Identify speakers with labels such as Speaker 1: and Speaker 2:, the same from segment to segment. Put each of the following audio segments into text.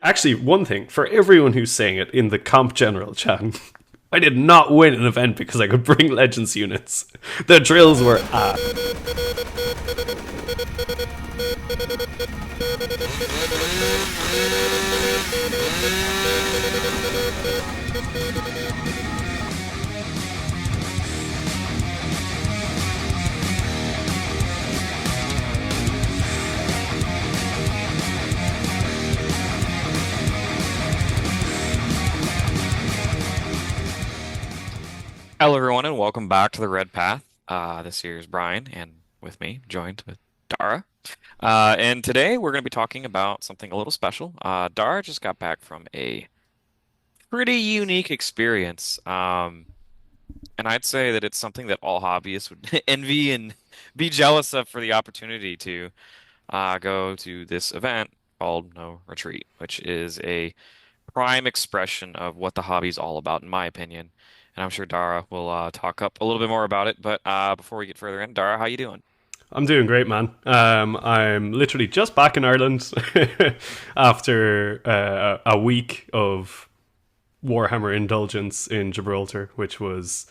Speaker 1: Actually, one thing for everyone who's saying it in the comp general chat, I did not win an event because I could bring Legends units. The drills were
Speaker 2: Hello, everyone, and welcome back to the Red Path. This year's Brian, and with me, joined with Dara. And today we're going to be talking about something a little special. Dara just got back from a pretty unique experience. And I'd say that it's something that all hobbyists would envy and be jealous of for the opportunity to go to this event called No Retreat, which is a prime expression of what the hobby is all about, in my opinion. And I'm sure Dara will talk up a little bit more about it. But before we get further in, Dara, how you doing?
Speaker 1: I'm doing great, man. I'm literally just back in Ireland after a week of Warhammer indulgence in Gibraltar, which was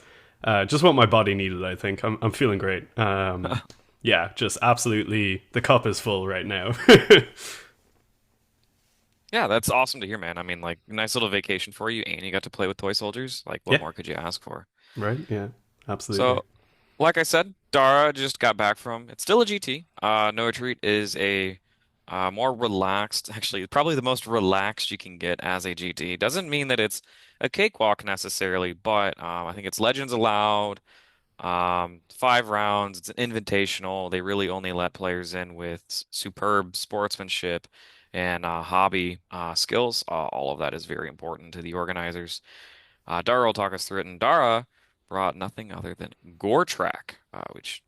Speaker 1: just what my body needed. I think I'm feeling great. Yeah, just absolutely. The cup is full right now.
Speaker 2: Yeah, that's awesome to hear, man. I mean, like, nice little vacation for you, and you got to play with toy soldiers. Like, what
Speaker 1: Yeah,
Speaker 2: more could you ask for?
Speaker 1: right. Yeah, absolutely.
Speaker 2: So, like I said, Dara just got back from. It's still a GT. No Retreat is a more relaxed, actually, probably the most relaxed you can get as a GT. Doesn't mean that it's a cakewalk necessarily, but I think it's Legends allowed. 5 rounds. It's an invitational. They really only let players in with superb sportsmanship and hobby skills. All of that is very important to the organizers. Dara will talk us through it, and Dara brought nothing other than Goretrack, which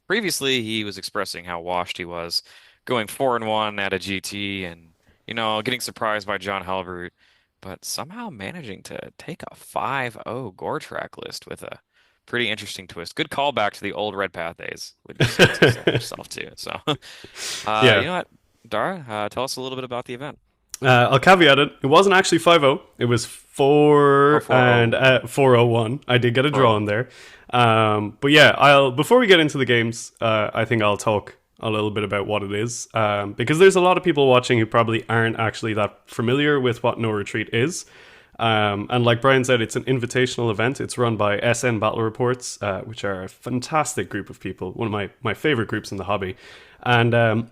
Speaker 2: previously he was expressing how washed he was, going 4-1 at a GT, and getting surprised by John Halbert, but somehow managing to take a 5-0 Goretrack list with a pretty interesting twist. Good callback to the old Red Path days, would you say yourself too? So,
Speaker 1: Yeah.
Speaker 2: you know what, Dara, tell us a little bit about the event.
Speaker 1: I'll caveat it. It wasn't actually 5-0. It was
Speaker 2: Or
Speaker 1: 4 and
Speaker 2: 4-0.
Speaker 1: 4-0-1. I did get a draw
Speaker 2: 4-0.
Speaker 1: in there. But yeah, I'll before we get into the games, I think I'll talk a little bit about what it is, because there's a lot of people watching who probably aren't actually that familiar with what No Retreat is. And like Brian said, it's an invitational event. It's run by SN Battle Reports, which are a fantastic group of people, one of my favorite groups in the hobby. And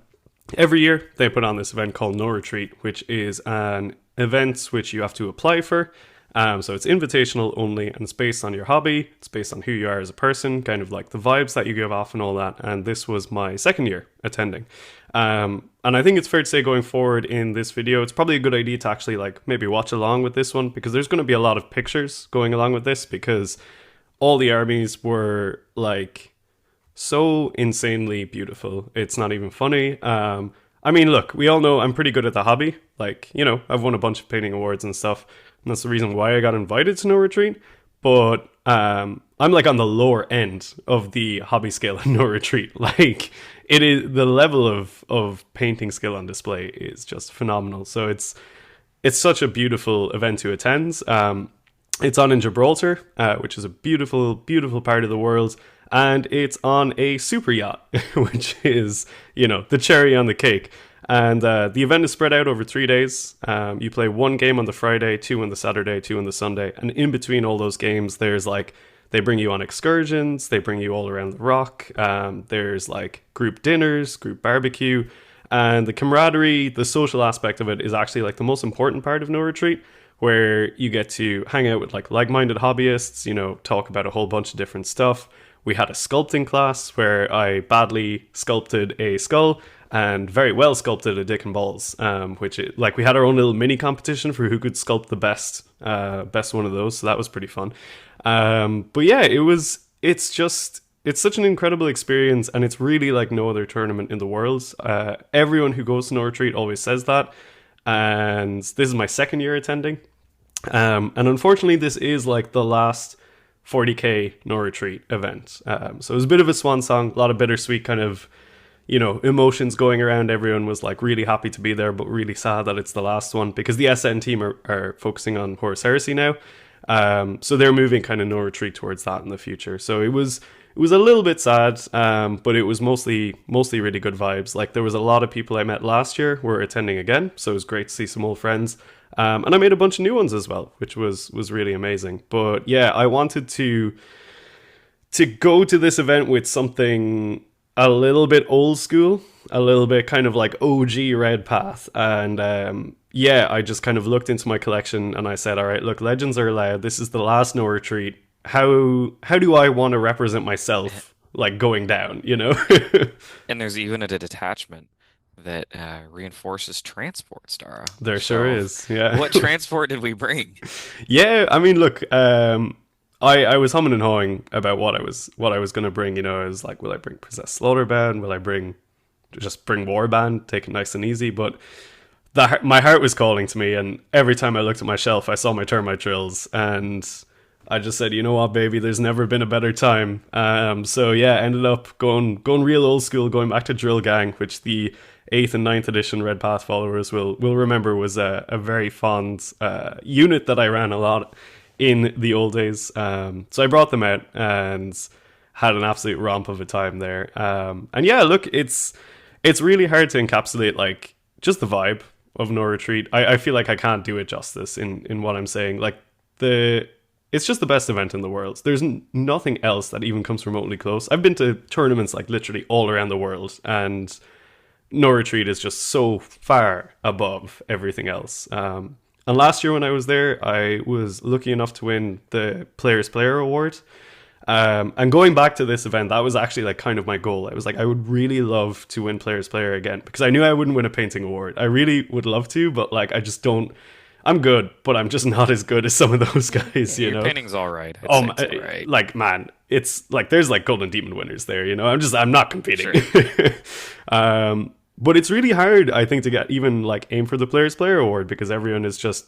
Speaker 1: every year they put on this event called No Retreat, which is an event which you have to apply for. So it's invitational only, and it's based on your hobby. It's based on who you are as a person, kind of like the vibes that you give off and all that. And this was my second year attending. And I think it's fair to say going forward in this video, it's probably a good idea to actually like maybe watch along with this one, because there's going to be a lot of pictures going along with this, because all the armies were like so insanely beautiful. It's not even funny. I mean, look, we all know I'm pretty good at the hobby. Like, I've won a bunch of painting awards and stuff, and that's the reason why I got invited to No Retreat. But I'm like on the lower end of the hobby scale in No Retreat. Like, it is the level of painting skill on display is just phenomenal. So it's such a beautiful event to attend. It's on in Gibraltar, which is a beautiful, beautiful part of the world. And it's on a super yacht, which is, the cherry on the cake. And the event is spread out over 3 days. You play one game on the Friday, two on the Saturday, two on the Sunday. And in between all those games, there's like, they bring you on excursions, they bring you all around the rock. There's like group dinners, group barbecue. And the camaraderie, the social aspect of it is actually like the most important part of No Retreat, where you get to hang out with like-minded hobbyists, talk about a whole bunch of different stuff. We had a sculpting class where I badly sculpted a skull and very well sculpted a dick and balls, like we had our own little mini competition for who could sculpt the best one of those. So that was pretty fun. But yeah, it's such an incredible experience, and it's really like no other tournament in the world. Everyone who goes to No Retreat always says that, and this is my second year attending. And unfortunately, this is like the last 40k No Retreat event. So it was a bit of a swan song, a lot of bittersweet kind of emotions going around. Everyone was like really happy to be there, but really sad that it's the last one because the SN team are focusing on Horus Heresy now. So they're moving kind of no retreat towards that in the future. So it was a little bit sad, but it was mostly really good vibes. Like there was a lot of people I met last year were attending again, so it was great to see some old friends. And I made a bunch of new ones as well, which was really amazing. But yeah, I wanted to go to this event with something a little bit old school, a little bit kind of like OG Red Path. And yeah, I just kind of looked into my collection and I said, all right, look, legends are allowed. This is the last no retreat. How do I want to represent myself like going down, you know?
Speaker 2: And there's even a detachment that reinforces transports, Dara.
Speaker 1: There sure
Speaker 2: So,
Speaker 1: is. Yeah.
Speaker 2: what transport did we bring?
Speaker 1: Yeah, I mean, look, I was humming and hawing about what I was going to bring, I was like, will I bring Possessed Slaughterbound? Will I just bring Warband, take it nice and easy, but my heart was calling to me, and every time I looked at my shelf, I saw my termite drills, and I just said, you know what, baby, there's never been a better time. So yeah, ended up going real old school, going back to Drill Gang, which the 8th and 9th edition Red Path followers will remember was a very fond unit that I ran a lot in the old days. So I brought them out and had an absolute romp of a time there. And yeah, look, it's really hard to encapsulate like just the vibe of No Retreat. I feel like I can't do it justice in what I'm saying. Like it's just the best event in the world. There's nothing else that even comes remotely close. I've been to tournaments like literally all around the world, and No Retreat is just so far above everything else. And last year when I was there, I was lucky enough to win the Players Player Award. And going back to this event, that was actually like kind of my goal. I was like, I would really love to win Players Player again because I knew I wouldn't win a painting award. I really would love to, but like I just don't. I'm good, but I'm just not as good as some of those guys,
Speaker 2: Your painting's all right. I'd
Speaker 1: Oh,
Speaker 2: say it's all right.
Speaker 1: like man, it's like there's like Golden Demon winners there, I'm not competing.
Speaker 2: Sure.
Speaker 1: But it's really hard, I think, to get even like aim for the Players Player Award because everyone is just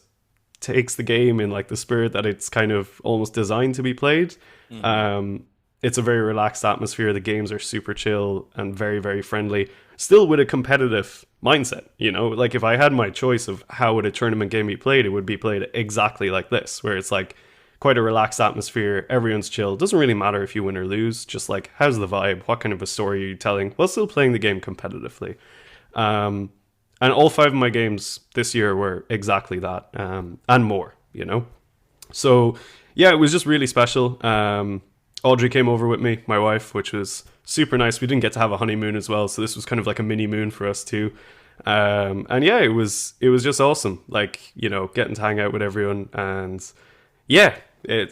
Speaker 1: takes the game in like the spirit that it's kind of almost designed to be played. It's a very relaxed atmosphere. The games are super chill and very, very friendly. Still with a competitive mindset, Like if I had my choice of how would a tournament game be played, it would be played exactly like this, where it's like quite a relaxed atmosphere. Everyone's chill. Doesn't really matter if you win or lose. Just like how's the vibe? What kind of a story are you telling? While still playing the game competitively. And all 5 of my games this year were exactly that, and more. So yeah, it was just really special. Audrey came over with me, my wife, which was super nice. We didn't get to have a honeymoon as well, so this was kind of like a mini moon for us too. And yeah, it was just awesome. Like, getting to hang out with everyone, and yeah,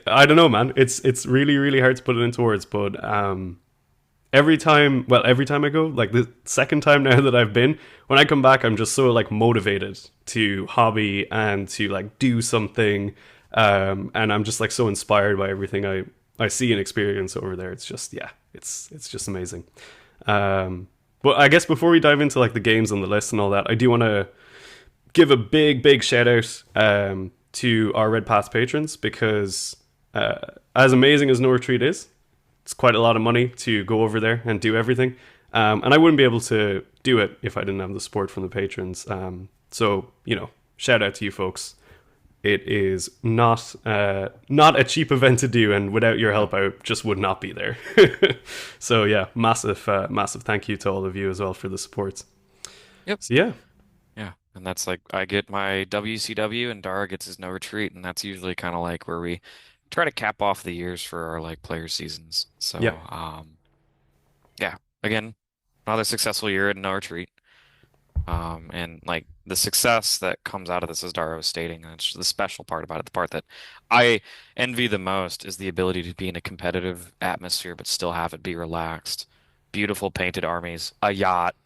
Speaker 1: I don't know, man. It's really, really hard to put it into words, but every time I go, like the second time now that I've been, when I come back, I'm just so like motivated to hobby and to like do something. And I'm just like so inspired by everything I see and experience over there. It's just, yeah, it's just amazing. But I guess before we dive into like the games on the list and all that, I do want to give a big shout out to our Red Path patrons because as amazing as No Retreat is, it's quite a lot of money to go over there and do everything. And I wouldn't be able to do it if I didn't have the support from the patrons. So, shout out to you folks. It is not a cheap event to do, and without your help, I just would not be there. So yeah, massive thank you to all of you as well for the support.
Speaker 2: Yep.
Speaker 1: So yeah,
Speaker 2: Yeah. And that's like I get my WCW and Dara gets his no retreat, and that's usually kind of like where we try to cap off the years for our like player seasons. So
Speaker 1: yeah,
Speaker 2: yeah. Again, another successful year at no retreat. And like the success that comes out of this, as Dara was stating, that's the special part about it. The part that I envy the most is the ability to be in a competitive atmosphere, but still have it be relaxed. Beautiful painted armies, a yacht,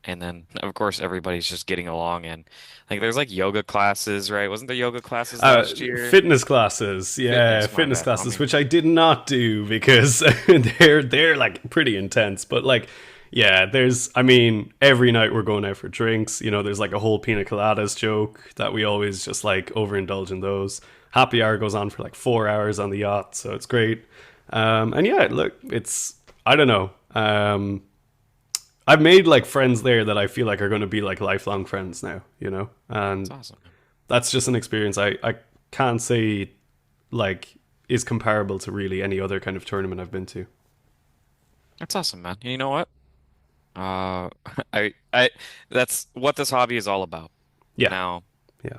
Speaker 2: and then of course everybody's just getting along. And like there's like yoga classes, right? Wasn't there yoga classes last year?
Speaker 1: fitness classes, yeah,
Speaker 2: My
Speaker 1: fitness
Speaker 2: bad. I
Speaker 1: classes,
Speaker 2: mean,
Speaker 1: which I did not do because they're like pretty intense, but like. Yeah, I mean, every night we're going out for drinks. There's like a whole pina coladas joke that we always just like overindulge in those. Happy hour goes on for like 4 hours on the yacht, so it's great. And yeah, look, I don't know. I've made like friends there that I feel like are going to be like lifelong friends now,
Speaker 2: That's
Speaker 1: and
Speaker 2: awesome, man.
Speaker 1: that's just an experience I can't say like is comparable to really any other kind of tournament I've been to.
Speaker 2: That's awesome, man. You know what? Uh, I that's what this hobby is all about.
Speaker 1: Yeah,
Speaker 2: Now,
Speaker 1: yeah.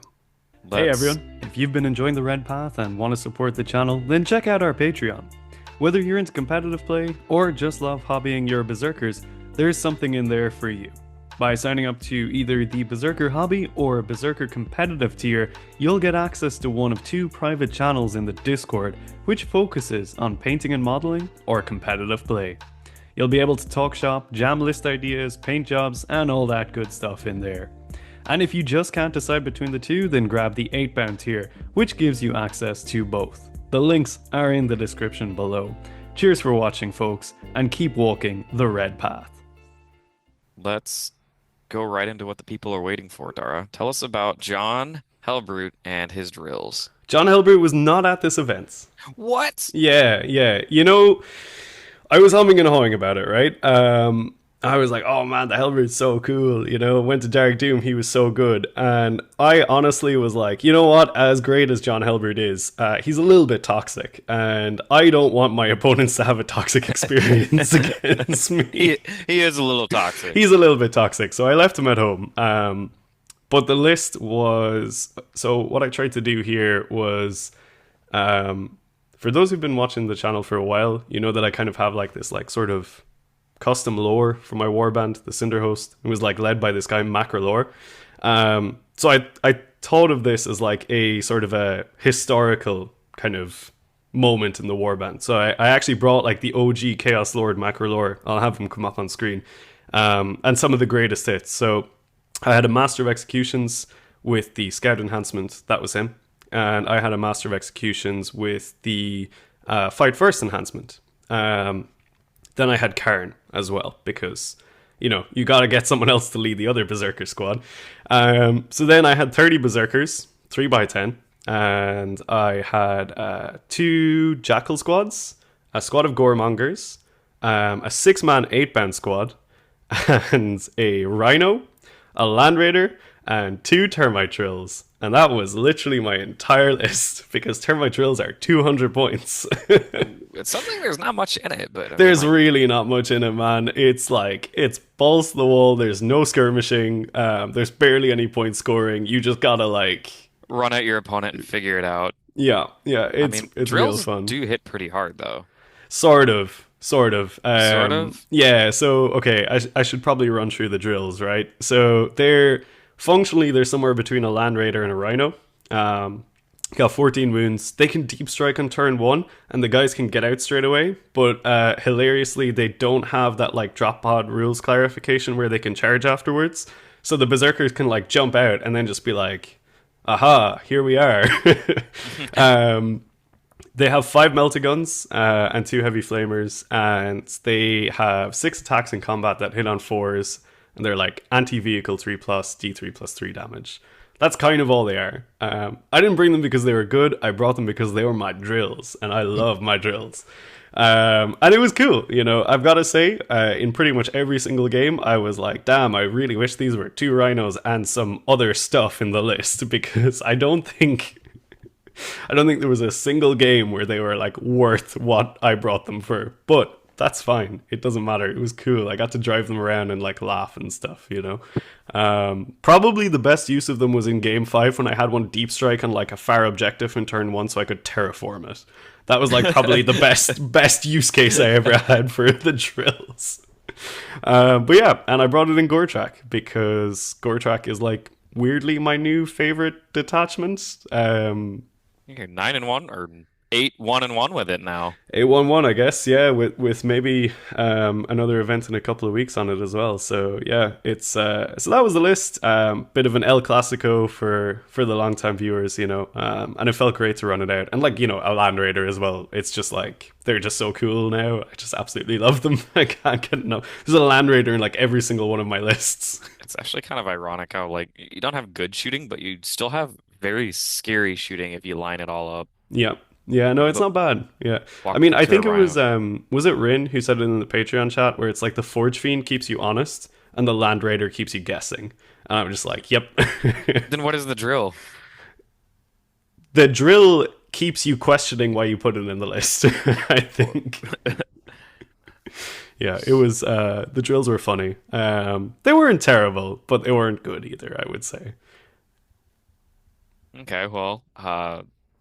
Speaker 1: Hey
Speaker 2: let's.
Speaker 1: everyone, if you've been enjoying the Red Path and want to support the channel, then check out our Patreon. Whether you're into competitive play or just love hobbying your berserkers, there's something in there for you. By signing up to either the Berserker Hobby or Berserker Competitive tier, you'll get access to one of two private channels in the Discord, which focuses on painting and modeling or competitive play. You'll be able to talk shop, jam list ideas, paint jobs, and all that good stuff in there. And if you just can't decide between the two, then grab the 8 pound tier, which gives you access to both. The links are in the description below. Cheers for watching, folks, and keep walking the Red Path.
Speaker 2: Let's go right into what the people are waiting for, Dara. Tell us about John Helbrute and his drills.
Speaker 1: John Hilbert was not at this event.
Speaker 2: What?
Speaker 1: Yeah, yeah. I was humming and hawing about it, right? I was like, oh man, the Helbert's so cool. Went to Dark Doom, he was so good. And I honestly was like, you know what? As great as John Helbert is, he's a little bit toxic. And I don't want my opponents to have a toxic experience against me.
Speaker 2: He is a little toxic.
Speaker 1: He's a little bit toxic. So I left him at home. But the list was. So what I tried to do here was. For those who've been watching the channel for a while, you know that I kind of have like this like sort of custom lore for my warband, the Cinder Host. It was like led by this guy Macrolore. So I thought of this as like a sort of a historical kind of moment in the warband. So I actually brought like the OG Chaos Lord Macrolore. I'll have him come up on screen. And some of the greatest hits. So I had a Master of Executions with the Scout Enhancement. That was him. And I had a Master of Executions with the Fight First Enhancement. Then I had Khorne as well, because, you got to get someone else to lead the other Berserker squad. So then I had 30 Berserkers, 3x10, and I had 2 Jackal squads, a squad of Goremongers, a 6-man 8-band squad, and a Rhino, a Land Raider, and 2 Termite Drills. And that was literally my entire list, because Termite Drills are 200 points.
Speaker 2: It's something there's not much in it, but I mean,
Speaker 1: There's really not much in it, man. It's like, it's balls to the wall. There's no skirmishing. There's barely any point scoring. You just gotta like...
Speaker 2: run at your opponent and figure it out.
Speaker 1: Yeah,
Speaker 2: I mean,
Speaker 1: it's real
Speaker 2: drills
Speaker 1: fun.
Speaker 2: do hit pretty hard, though.
Speaker 1: Sort of. Sort of.
Speaker 2: Sort of?
Speaker 1: Yeah, so, okay, I should probably run through the drills, right? So, functionally, they're somewhere between a Land Raider and a Rhino. Got 14 wounds. They can deep strike on turn 1, and the guys can get out straight away. But hilariously, they don't have that like drop pod rules clarification where they can charge afterwards. So the Berserkers can like jump out and then just be like, aha, here we are. They have 5 melta-guns and 2 heavy flamers, and they have 6 attacks in combat that hit on 4s, and they're like anti-vehicle 3+, D3+3 damage. That's kind of all they are. I didn't bring them because they were good. I brought them because they were my drills, and I love my drills. And it was cool, I've got to say, in pretty much every single game, I was like, damn, I really wish these were 2 rhinos and some other stuff in the list, because I don't think there was a single game where they were like worth what I brought them for. But that's fine. It doesn't matter. It was cool. I got to drive them around and like laugh and stuff, Probably the best use of them was in game 5 when I had one deep strike on like a far objective in turn 1 so I could terraform it. That was like probably the best use case I ever had for the drills. But yeah, and I brought it in Goretrack because Goretrack is like weirdly my new favorite detachment.
Speaker 2: You're 9-1 or 8-1-1 with it now.
Speaker 1: 8-1-1, I guess, yeah, with maybe another event in a couple of weeks on it as well. So yeah, it's so that was the list. Bit of an El Clasico for the long-time viewers, and it felt great to run it out. And like, a Land Raider as well. It's just like, they're just so cool now. I just absolutely love them. I can't get enough. There's a Land Raider in like every single one of my lists.
Speaker 2: It's actually kind of ironic how like you don't have good shooting, but you still have very scary shooting if you line it all up.
Speaker 1: Yeah. Yeah, no, it's
Speaker 2: Look,
Speaker 1: not bad. Yeah. I
Speaker 2: walk
Speaker 1: mean, I
Speaker 2: to a
Speaker 1: think it
Speaker 2: rhino.
Speaker 1: was it Rin who said it in the Patreon chat where it's like the Forge Fiend keeps you honest and the Land Raider keeps you guessing. And I'm just like, yep.
Speaker 2: Then what is the drill?
Speaker 1: The drill keeps you questioning why you put it in the list, I think. Yeah, it was the drills were funny. They weren't terrible, but they weren't good either, I would say.
Speaker 2: Okay, well,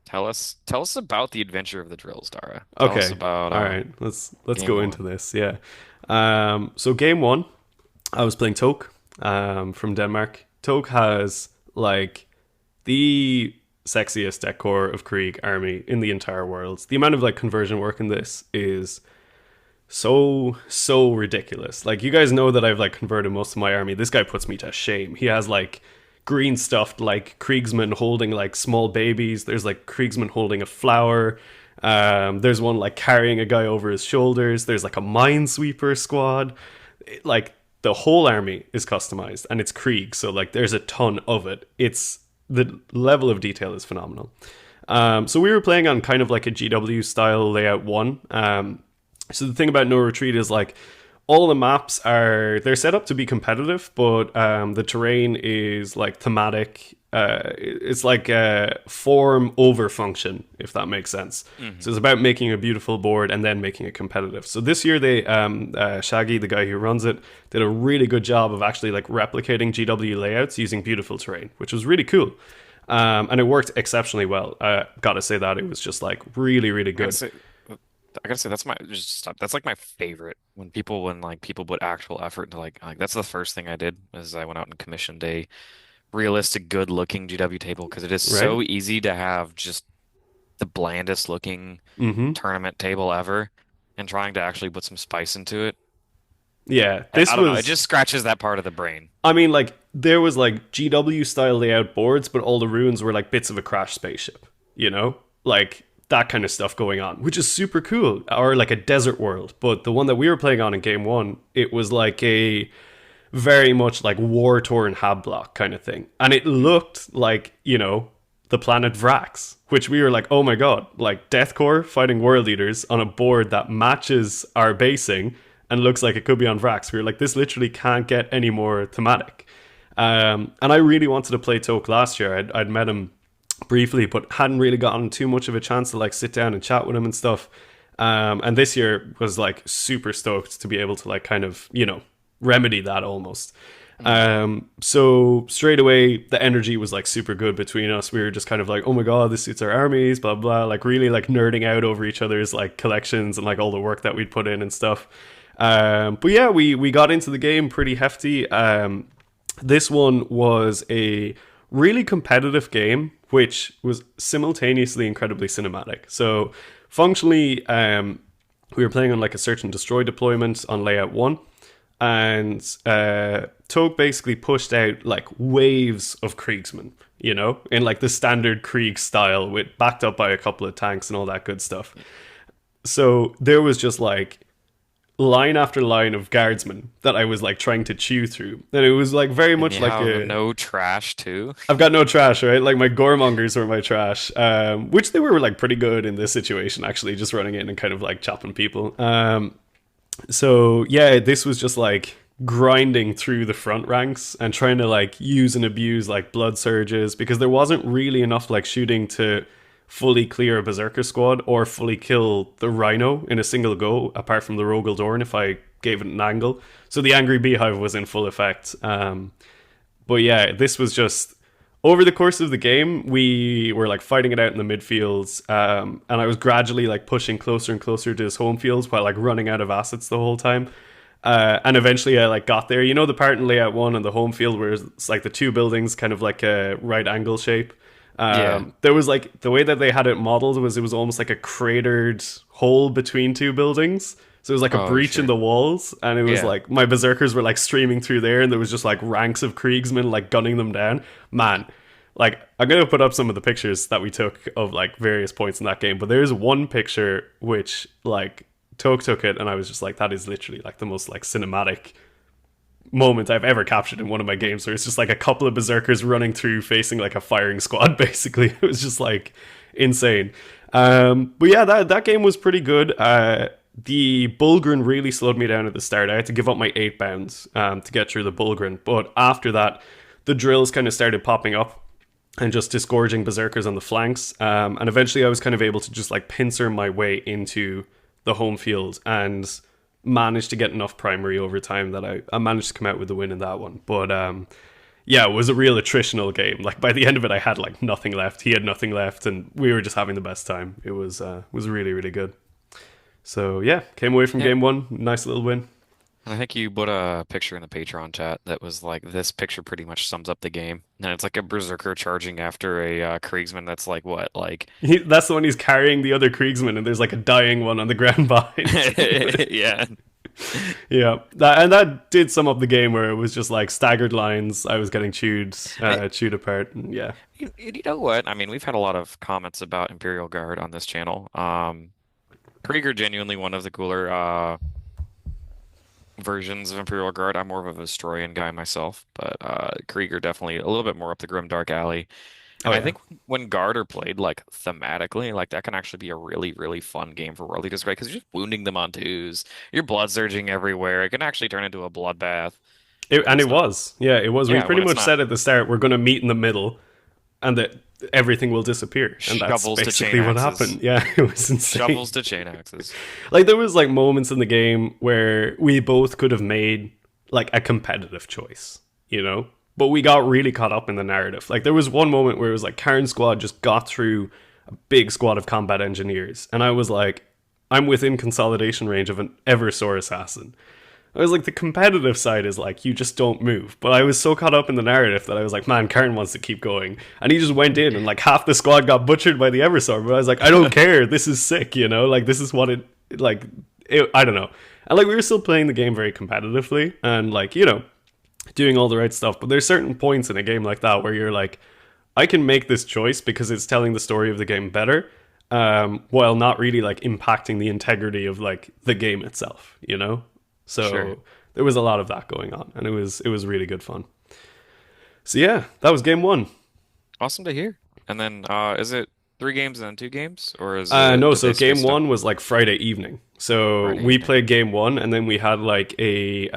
Speaker 2: tell us about the adventure of the drills, Dara. Tell us
Speaker 1: Okay.
Speaker 2: about
Speaker 1: All right. Let's
Speaker 2: game
Speaker 1: go into
Speaker 2: one.
Speaker 1: this. Yeah. So game 1, I was playing Toke from Denmark. Toke has like the sexiest decor of Krieg army in the entire world. The amount of like conversion work in this is so ridiculous. Like you guys know that I've like converted most of my army. This guy puts me to shame. He has like green stuffed like Kriegsmen holding like small babies. There's like Kriegsmen holding a flower. There's one like carrying a guy over his shoulders. There's like a minesweeper squad. Like the whole army is customized and it's Krieg, so like there's a ton of it. It's the level of detail is phenomenal. So we were playing on kind of like a GW style layout one. So the thing about No Retreat is like all the maps are they're set up to be competitive, but the terrain is like thematic. It's like a form over function, if that makes sense. So it's about making a beautiful board and then making it competitive. So this year they Shaggy, the guy who runs it, did a really good job of actually like replicating GW layouts using beautiful terrain, which was really cool. And it worked exceptionally well. Gotta say that it was just like really
Speaker 2: I gotta
Speaker 1: good.
Speaker 2: say, I gotta say that's my just stop. That's like my favorite when like people put actual effort into like that's the first thing I did is I went out and commissioned a realistic, good looking GW table because it is
Speaker 1: Right?
Speaker 2: so easy to have just the blandest looking
Speaker 1: Mm-hmm.
Speaker 2: tournament table ever, and trying to actually put some spice into it.
Speaker 1: Yeah,
Speaker 2: I
Speaker 1: this
Speaker 2: don't know. It
Speaker 1: was
Speaker 2: just scratches that part of the brain.
Speaker 1: I mean, like, there was like GW style layout boards, but all the ruins were like bits of a crashed spaceship, you know? Like that kind of stuff going on, which is super cool. Or like a desert world. But the one that we were playing on in game one, it was like a very much like war torn hab block kind of thing. And it looked like, the planet Vrax, which we were like, oh my god, like Deathcore fighting world eaters on a board that matches our basing and looks like it could be on Vrax. We were like, this literally can't get any more thematic. And I really wanted to play Toke last year. I'd met him briefly, but hadn't really gotten too much of a chance to like sit down and chat with him and stuff. And this year was like super stoked to be able to like kind of, remedy that almost.
Speaker 2: Mm.
Speaker 1: So straight away the energy was like super good between us. We were just kind of like, oh my god, this suits our armies, blah blah, like really like nerding out over each other's like collections and like all the work that we'd put in and stuff. But yeah, we got into the game pretty hefty. This one was a really competitive game, which was simultaneously incredibly cinematic. So functionally, we were playing on like a search and destroy deployment on layout one, and Toke basically pushed out like waves of Kriegsmen, in like the standard Krieg style, with backed up by a couple of tanks and all that good stuff. So there was just like line after line of guardsmen that I was like trying to chew through. And it was like very
Speaker 2: And
Speaker 1: much
Speaker 2: you
Speaker 1: like
Speaker 2: have
Speaker 1: a
Speaker 2: no trash too.
Speaker 1: I've got no trash, right? Like my goremongers were my trash, which they were like pretty good in this situation, actually, just running in and kind of like chopping people. So yeah, this was just like grinding through the front ranks and trying to like use and abuse like blood surges because there wasn't really enough like shooting to fully clear a berserker squad or fully kill the rhino in a single go, apart from the Rogel Dorn if I gave it an angle. So the angry beehive was in full effect. But yeah, this was just over the course of the game, we were like fighting it out in the midfields, and I was gradually like pushing closer and closer to his home fields while like running out of assets the whole time. And eventually I like got there. You know the part in layout one on the home field where it's like the two buildings kind of like a right angle shape.
Speaker 2: Yeah.
Speaker 1: There was like the way that they had it modeled was it was almost like a cratered hole between two buildings. So it was like a
Speaker 2: Oh,
Speaker 1: breach in
Speaker 2: sure.
Speaker 1: the walls, and it was
Speaker 2: Yeah.
Speaker 1: like my berserkers were like streaming through there, and there was just like ranks of Kriegsmen like gunning them down. Man, like I'm gonna put up some of the pictures that we took of like various points in that game, but there's one picture which like Toke took it, and I was just like, that is literally like the most like cinematic moment I've ever captured in one of my games, where it's just like a couple of berserkers running through facing like a firing squad. Basically, it was just like insane. But yeah, that game was pretty good. The Bulgren really slowed me down at the start. I had to give up my 8 bounds to get through the Bulgren. But after that, the drills kind of started popping up and just disgorging berserkers on the flanks. And eventually I was kind of able to just like pincer my way into the home field and managed to get enough primary over time that I managed to come out with the win in that one. But yeah, it was a real attritional game. Like by the end of it, I had like nothing left. He had nothing left, and we were just having the best time. It was really, really good. So yeah, came away from
Speaker 2: Yeah.
Speaker 1: game one, nice little win.
Speaker 2: And I think you put a picture in the Patreon chat that was like, this picture pretty much sums up the game. And it's like a berserker charging after a Kriegsman that's like, what? Like,
Speaker 1: That's the one he's carrying the other Kriegsman, and there's like a dying one on the ground behind.
Speaker 2: yeah.
Speaker 1: Yeah, that did sum up the game where it was just like staggered lines. I was getting chewed apart. And yeah,
Speaker 2: You know what? I mean, we've had a lot of comments about Imperial Guard on this channel. Krieger genuinely one of the cooler versions of Imperial Guard. I'm more of a Vestroyan guy myself, but Krieger definitely a little bit more up the grim dark alley.
Speaker 1: oh
Speaker 2: And I
Speaker 1: yeah,
Speaker 2: think when Guard are played like thematically, like that can actually be a really, really fun game for World Leaders, right? Because you're just wounding them on twos, you're blood surging everywhere. It can actually turn into a bloodbath when
Speaker 1: and
Speaker 2: it's
Speaker 1: it
Speaker 2: not.
Speaker 1: was. Yeah, it was. We
Speaker 2: Yeah,
Speaker 1: pretty
Speaker 2: when it's
Speaker 1: much
Speaker 2: not
Speaker 1: said at the start we're going to meet in the middle, and that everything will disappear, and that's
Speaker 2: shovels to chain
Speaker 1: basically what
Speaker 2: axes,
Speaker 1: happened. Yeah, it was insane.
Speaker 2: shovels to chain axes.
Speaker 1: Like there was like moments in the game where we both could have made like a competitive choice, you know, but we got really caught up in the narrative. Like there was one moment where it was like Karen's squad just got through a big squad of combat engineers, and I was like, I'm within consolidation range of an Eversor assassin. I was like, the competitive side is like, you just don't move. But I was so caught up in the narrative that I was like, man, Karen wants to keep going. And he just went in and like half the squad got butchered by the Eversor. But I was like, I don't care. This is sick, you know? Like, this is what I don't know. And like, we were still playing the game very competitively and like, you know, doing all the right stuff. But there's certain points in a game like that where you're like, I can make this choice because it's telling the story of the game better. While not really like impacting the integrity of like the game itself, you know? So
Speaker 2: Sure.
Speaker 1: there was a lot of that going on, and it was really good fun. So yeah, that was game one.
Speaker 2: Awesome to hear. And then is it 3 games and then 2 games? Or
Speaker 1: No,
Speaker 2: did
Speaker 1: so
Speaker 2: they
Speaker 1: game
Speaker 2: switch up
Speaker 1: one was like Friday evening. So
Speaker 2: Friday
Speaker 1: we
Speaker 2: evening?
Speaker 1: played game one, and then we had like a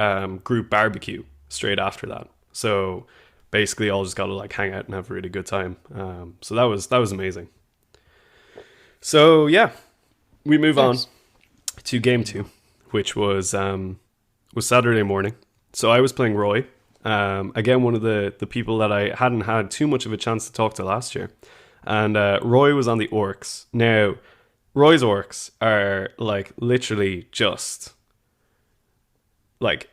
Speaker 1: group barbecue straight after that. So basically, all just got to like hang out and have a really good time. So that was amazing. So yeah, we move on
Speaker 2: Nice.
Speaker 1: to game two, which was Saturday morning. So I was playing Roy. Again, one of the people that I hadn't had too much of a chance to talk to last year. And Roy was on the orcs. Now, Roy's orcs are like literally just like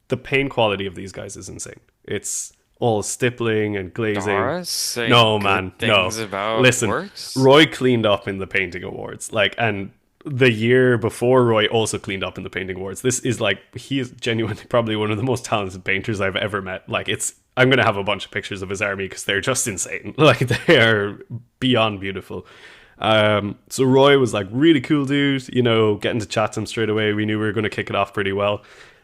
Speaker 1: the paint quality of these guys is insane. It's all stippling and glazing.
Speaker 2: Dara saying
Speaker 1: No,
Speaker 2: good
Speaker 1: man, no.
Speaker 2: things about
Speaker 1: Listen,
Speaker 2: orcs?
Speaker 1: Roy cleaned up in the painting awards, like, and the year before Roy also cleaned up in the painting awards. This is like, he is genuinely probably one of the most talented painters I've ever met. Like, I'm gonna have a bunch of pictures of his army because they're just insane. Like, they are beyond beautiful. So Roy was like really cool dude, you know, getting to chat to him straight away. We knew we were going to kick it off pretty well.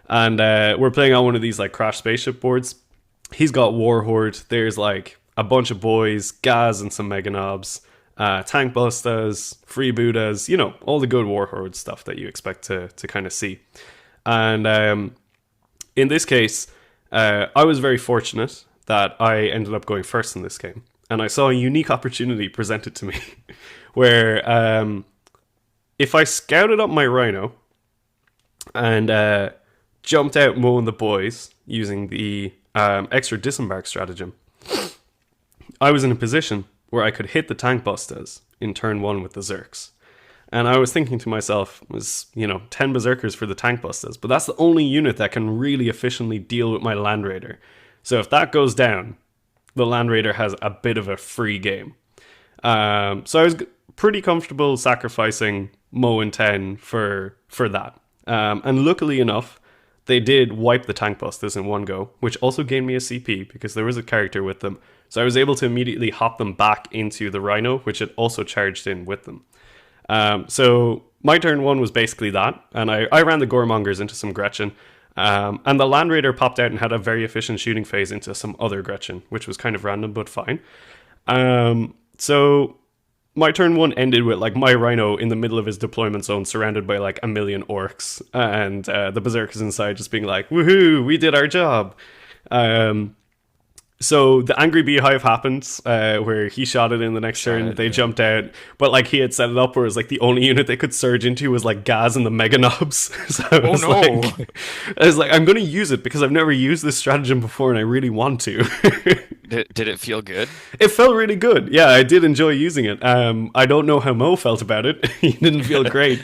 Speaker 1: And we're playing on one of these like crash spaceship boards. He's got Warhorde. There's like a bunch of boys, Gaz and some Mega Knobs, Tank Bustas, Freebooters, you know, all the good Warhorde stuff that you expect to kind of see. And in this case, I was very fortunate that I ended up going first in this game. And I saw a unique opportunity presented to me where if I scouted up my Rhino and jumped out mowing the boys using the extra disembark stratagem, I was in a position where I could hit the tank bustas in turn one with the Zerks. And I was thinking to myself, was, you know, 10 berserkers for the tank bustas, but that's the only unit that can really efficiently deal with my Land Raider. So if that goes down, the Land Raider has a bit of a free game. So I was pretty comfortable sacrificing Mo and 10 for that. And luckily enough, they did wipe the tank busters in one go, which also gained me a CP because there was a character with them. So I was able to immediately hop them back into the Rhino, which had also charged in with them. So my turn one was basically that, and I ran the Goremongers into some Gretchen, and the Land Raider popped out and had a very efficient shooting phase into some other Gretchen, which was kind of random but fine. So my turn one ended with like my rhino in the middle of his deployment zone, surrounded by like a million orcs, and the berserkers inside just being like, "Woohoo! We did our job." Um, so the angry beehive happened, where he shot it in the next
Speaker 2: Shot
Speaker 1: turn.
Speaker 2: it,
Speaker 1: They
Speaker 2: yeah.
Speaker 1: jumped out, but like he had set it up where it was like the only unit they could surge into was like Gaz and the Mega Knobs. So
Speaker 2: Oh no!
Speaker 1: I was like, I'm going to use it because I've never used this stratagem before, and I really want to.
Speaker 2: Did it feel good?
Speaker 1: It felt really good. Yeah, I did enjoy using it. I don't know how Mo felt about it. He didn't feel great.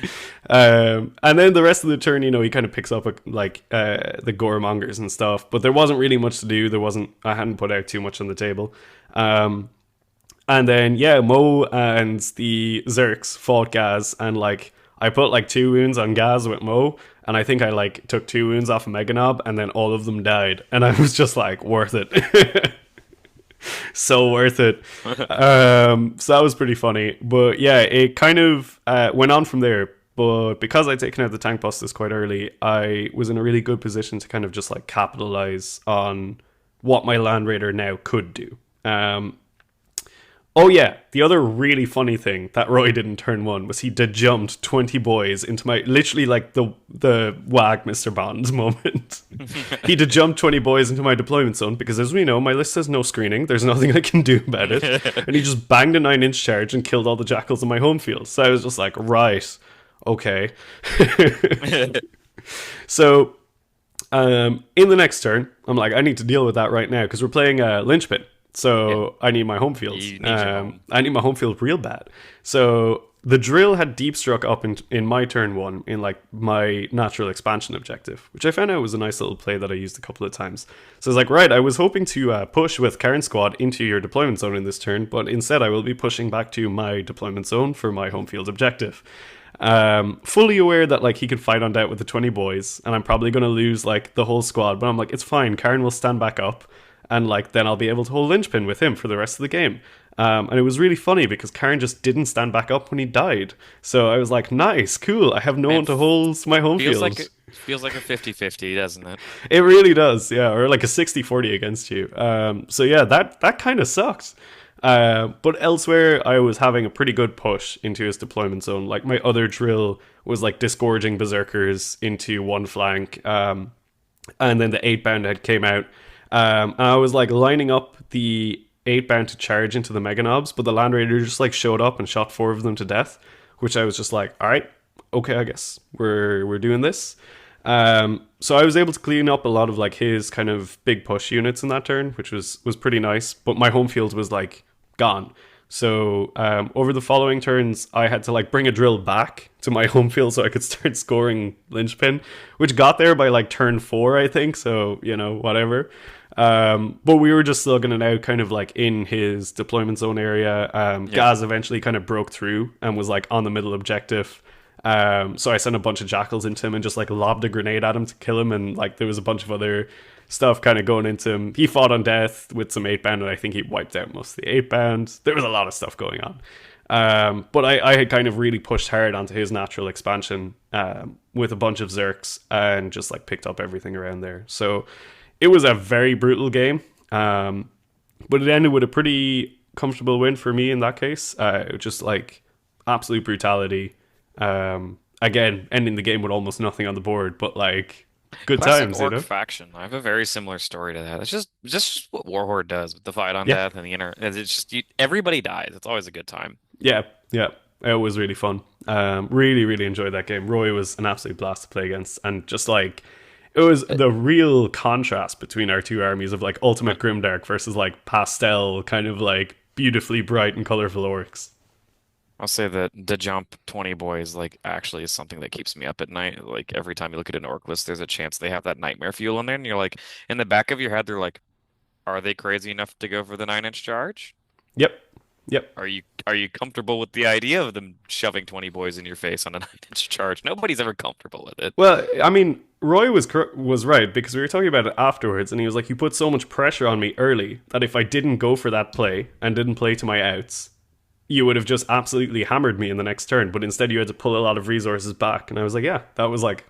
Speaker 1: And then the rest of the turn, he kind of picks up the gore mongers and stuff. But there wasn't really much to do. I hadn't put out too much on the table. And then yeah, Mo and the Zerks fought Gaz, and like I put like 2 wounds on Gaz with Mo, and I think I like took 2 wounds off of Meganob, and then all of them died, and I was just like, worth it. So worth it. So that was pretty funny. But yeah, it kind of went on from there. But because I'd taken out the tank busters quite early, I was in a really good position to kind of just like capitalize on what my Land Raider now could do. Oh yeah, the other really funny thing that Roy did in turn one was he jumped 20 boys into my literally like the wag Mr. Bond moment. He jumped 20 boys into my deployment zone because as we know, my list has no screening. There's nothing I can do about it. And he just banged a 9-inch charge and killed all the jackals in my home field. So I was just like, right, okay. So in the next turn, I'm like, I need to deal with that right now because we're playing Lynchpin.
Speaker 2: Yeah,
Speaker 1: So I need my home field.
Speaker 2: you need your home.
Speaker 1: I need my home field real bad. So the drill had deep struck up in my turn one in like my natural expansion objective, which I found out was a nice little play that I used a couple of times. So I was like, right, I was hoping to push with Karen Squad into your deployment zone in this turn, but instead I will be pushing back to my deployment zone for my home field objective. Fully aware that like he could fight on doubt with the 20 boys, and I'm probably going to lose like the whole squad, but I'm like, it's fine. Karen will stand back up, and like then I'll be able to hold Lynchpin with him for the rest of the game. And it was really funny because Karen just didn't stand back up when he died. So I was like, nice, cool. I have no
Speaker 2: Man,
Speaker 1: one to hold my home
Speaker 2: feels
Speaker 1: field.
Speaker 2: like feels like a 50-50, doesn't it?
Speaker 1: It really does, yeah, or like a 60-40 against you. So yeah, that kind of sucks. But elsewhere, I was having a pretty good push into his deployment zone. Like my other drill was like disgorging berserkers into one flank, and then the 8 bound had came out. And I was like lining up the 8 bound to charge into the Mega Knobs, but the Land Raider just like showed up and shot 4 of them to death, which I was just like, all right, okay, I guess we're doing this. So I was able to clean up a lot of like his kind of big push units in that turn, which was pretty nice. But my home field was like gone. So over the following turns, I had to like bring a drill back to my home field so I could start scoring Lynchpin, which got there by like turn 4, I think. So whatever. But we were just slugging it out kind of like in his deployment zone area.
Speaker 2: Yeah.
Speaker 1: Gaz eventually kind of broke through and was like on the middle objective. So I sent a bunch of jackals into him and just like lobbed a grenade at him to kill him, and like there was a bunch of other stuff kind of going into him. He fought on death with some 8 bound, and I think he wiped out most of the 8 bound. There was a lot of stuff going on. But I had kind of really pushed hard onto his natural expansion with a bunch of Zerks and just like picked up everything around there. So it was a very brutal game, but it ended with a pretty comfortable win for me in that case. Just like absolute brutality. Again, ending the game with almost nothing on the board, but like good
Speaker 2: Classic
Speaker 1: times,
Speaker 2: orc faction. I have a very similar story to that. It's just what Warhorde does with the fight on
Speaker 1: Yeah,
Speaker 2: death and the inner. It's just everybody dies. It's always a good time.
Speaker 1: yeah, yeah. It was really fun. Really, really enjoyed that game. Roy was an absolute blast to play against, and just like it was the real contrast between our two armies of like ultimate grimdark versus like pastel, kind of like beautifully bright and colorful orcs.
Speaker 2: I'll say that the jump 20 boys like actually is something that keeps me up at night. Like every time you look at an orc list, there's a chance they have that nightmare fuel in there, and you're like, in the back of your head, they're like, are they crazy enough to go for the 9-inch charge?
Speaker 1: Yep, yep.
Speaker 2: Are you comfortable with the idea of them shoving 20 boys in your face on a 9-inch charge? Nobody's ever comfortable with it.
Speaker 1: Well, I mean, Roy was right because we were talking about it afterwards, and he was like, "You put so much pressure on me early that if I didn't go for that play and didn't play to my outs, you would have just absolutely hammered me in the next turn. But instead, you had to pull a lot of resources back." And I was like, "Yeah, that was like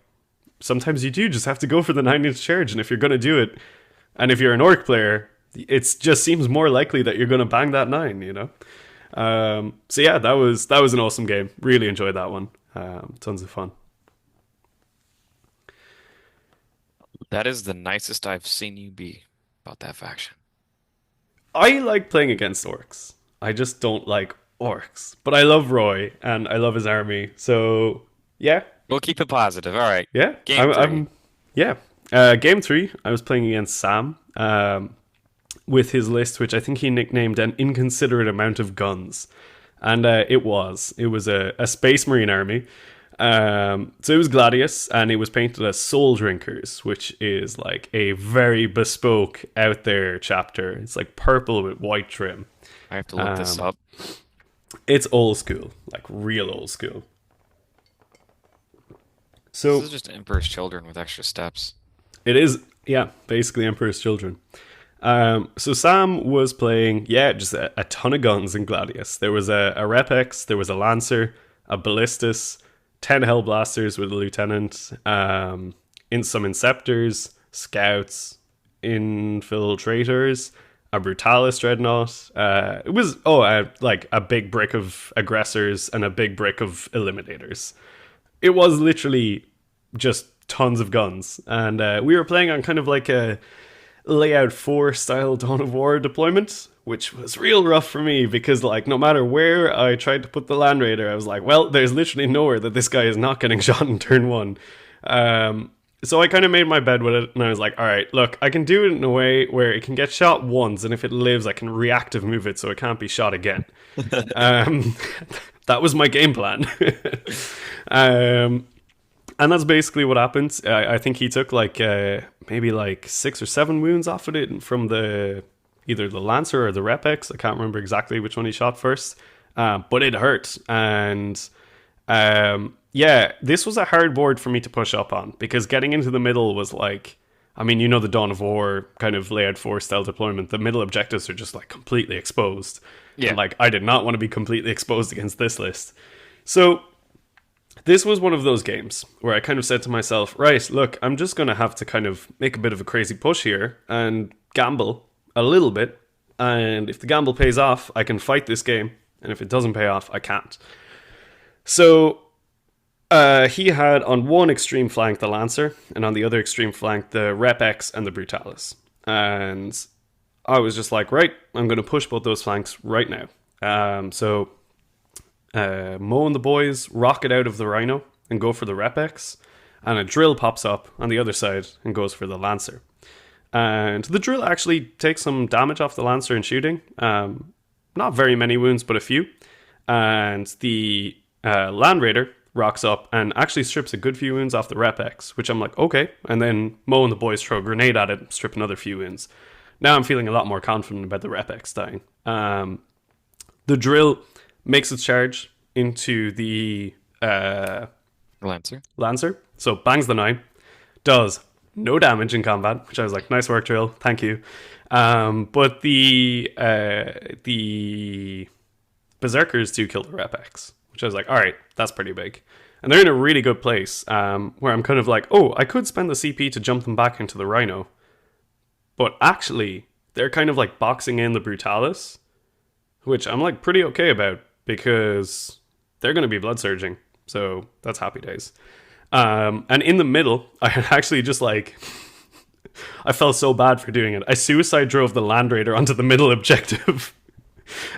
Speaker 1: sometimes you do just have to go for the 9-inch charge, and if you're gonna do it, and if you're an orc player, it just seems more likely that you're gonna bang that 9, you know." So yeah, that was an awesome game. Really enjoyed that one. Tons of fun.
Speaker 2: That is the nicest I've seen you be about that faction.
Speaker 1: I like playing against orcs. I just don't like orcs. But I love Roy and I love his army. So yeah,
Speaker 2: We'll keep it positive. All right.
Speaker 1: yeah.
Speaker 2: Game
Speaker 1: I'm,
Speaker 2: three.
Speaker 1: I'm yeah. Game three, I was playing against Sam with his list, which I think he nicknamed an inconsiderate amount of guns, and it was a Space Marine army. So it was Gladius, and it was painted as Soul Drinkers, which is like a very bespoke, out there chapter. It's like purple with white trim.
Speaker 2: I have to look this up.
Speaker 1: It's old school, like real old school.
Speaker 2: This
Speaker 1: So
Speaker 2: is just Emperor's Children with extra steps.
Speaker 1: it is, yeah, basically Emperor's Children. So Sam was playing, yeah, just a ton of guns in Gladius. There was a Repex, there was a Lancer, a Ballistus, 10 Hellblasters with a Lieutenant, in some Inceptors, Scouts, Infiltrators, a Brutalis Dreadnought. It was, like a big brick of Aggressors and a big brick of Eliminators. It was literally just tons of guns. And we were playing on kind of like a layout 4 style Dawn of War deployment, which was real rough for me because, like, no matter where I tried to put the Land Raider, I was like, well, there's literally nowhere that this guy is not getting shot in turn 1. So I kind of made my bed with it, and I was like, all right, look, I can do it in a way where it can get shot once, and if it lives, I can reactive move it so it can't be shot again. um, that was my game plan. And that's basically what happened. I think he took like maybe like 6 or 7 wounds off of it from either the Lancer or the Repex. I can't remember exactly which one he shot first, but it hurt. And yeah, this was a hard board for me to push up on because getting into the middle was like, I mean, you know, the Dawn of War kind of layout 4 style deployment. The middle objectives are just like completely exposed.
Speaker 2: Yeah.
Speaker 1: And like I did not want to be completely exposed against this list. So this was one of those games where I kind of said to myself, right, look, I'm just going to have to kind of make a bit of a crazy push here and gamble a little bit. And if the gamble pays off, I can fight this game. And if it doesn't pay off, I can't. So he had on one extreme flank the Lancer, and on the other extreme flank the Repex and the Brutalis. And I was just like, right, I'm going to push both those flanks right now. So Mo and the boys rocket out of the Rhino and go for the Repex, and a drill pops up on the other side and goes for the Lancer. And the drill actually takes some damage off the Lancer in shooting. Not very many wounds, but a few. And the Land Raider rocks up and actually strips a good few wounds off the Repex, which I'm like, okay. And then Mo and the boys throw a grenade at it, strip another few wounds. Now I'm feeling a lot more confident about the Repex dying. The drill makes its charge into the
Speaker 2: Lancer.
Speaker 1: So bangs the 9, does no damage in combat, which I was like, nice work, drill, thank you. But the Berserkers do kill the Repex, which I was like, all right, that's pretty big. And they're in a really good place, where I'm kind of like, oh, I could spend the CP to jump them back into the Rhino. But actually, they're kind of like boxing in the Brutalis, which I'm like pretty okay about because they're going to be blood surging. So that's happy days. And in the middle, I had actually just like, I felt so bad for doing it. I suicide drove the Land Raider onto the middle objective.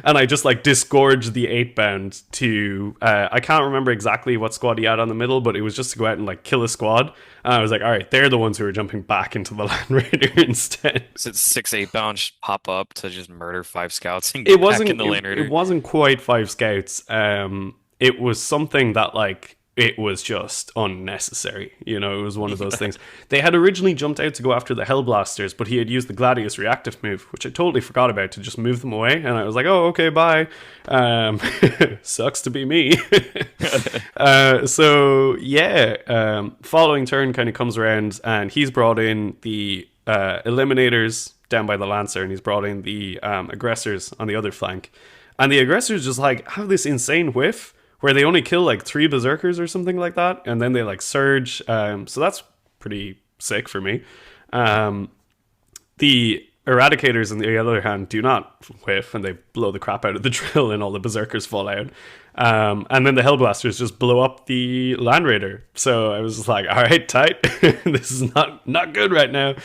Speaker 1: And I just like disgorged the 8-bound to, I can't remember exactly what squad he had on the middle, but it was just to go out and like kill a squad. And I was like, all right, they're the ones who are jumping back into the Land Raider instead.
Speaker 2: So it's 6 8 bound pop up to just murder 5 scouts and
Speaker 1: It
Speaker 2: get back
Speaker 1: wasn't,
Speaker 2: in the Land Raider.
Speaker 1: it wasn't quite 5 scouts. It was something that like, it was just unnecessary. You know, it was one of those things. They had originally jumped out to go after the Hellblasters, but he had used the Gladius reactive move, which I totally forgot about, to just move them away. And I was like, oh, okay, bye. Sucks to be me. So, yeah, following turn kind of comes around, and he's brought in the Eliminators down by the Lancer, and he's brought in the Aggressors on the other flank. And the Aggressors just like have this insane whiff where they only kill like 3 Berserkers or something like that, and then they like surge. So that's pretty sick for me. The Eradicators, on the other hand, do not whiff, and they blow the crap out of the drill, and all the berserkers fall out. And then the Hellblasters just blow up the Land Raider. So I was just like, all right, tight. This is not good right now.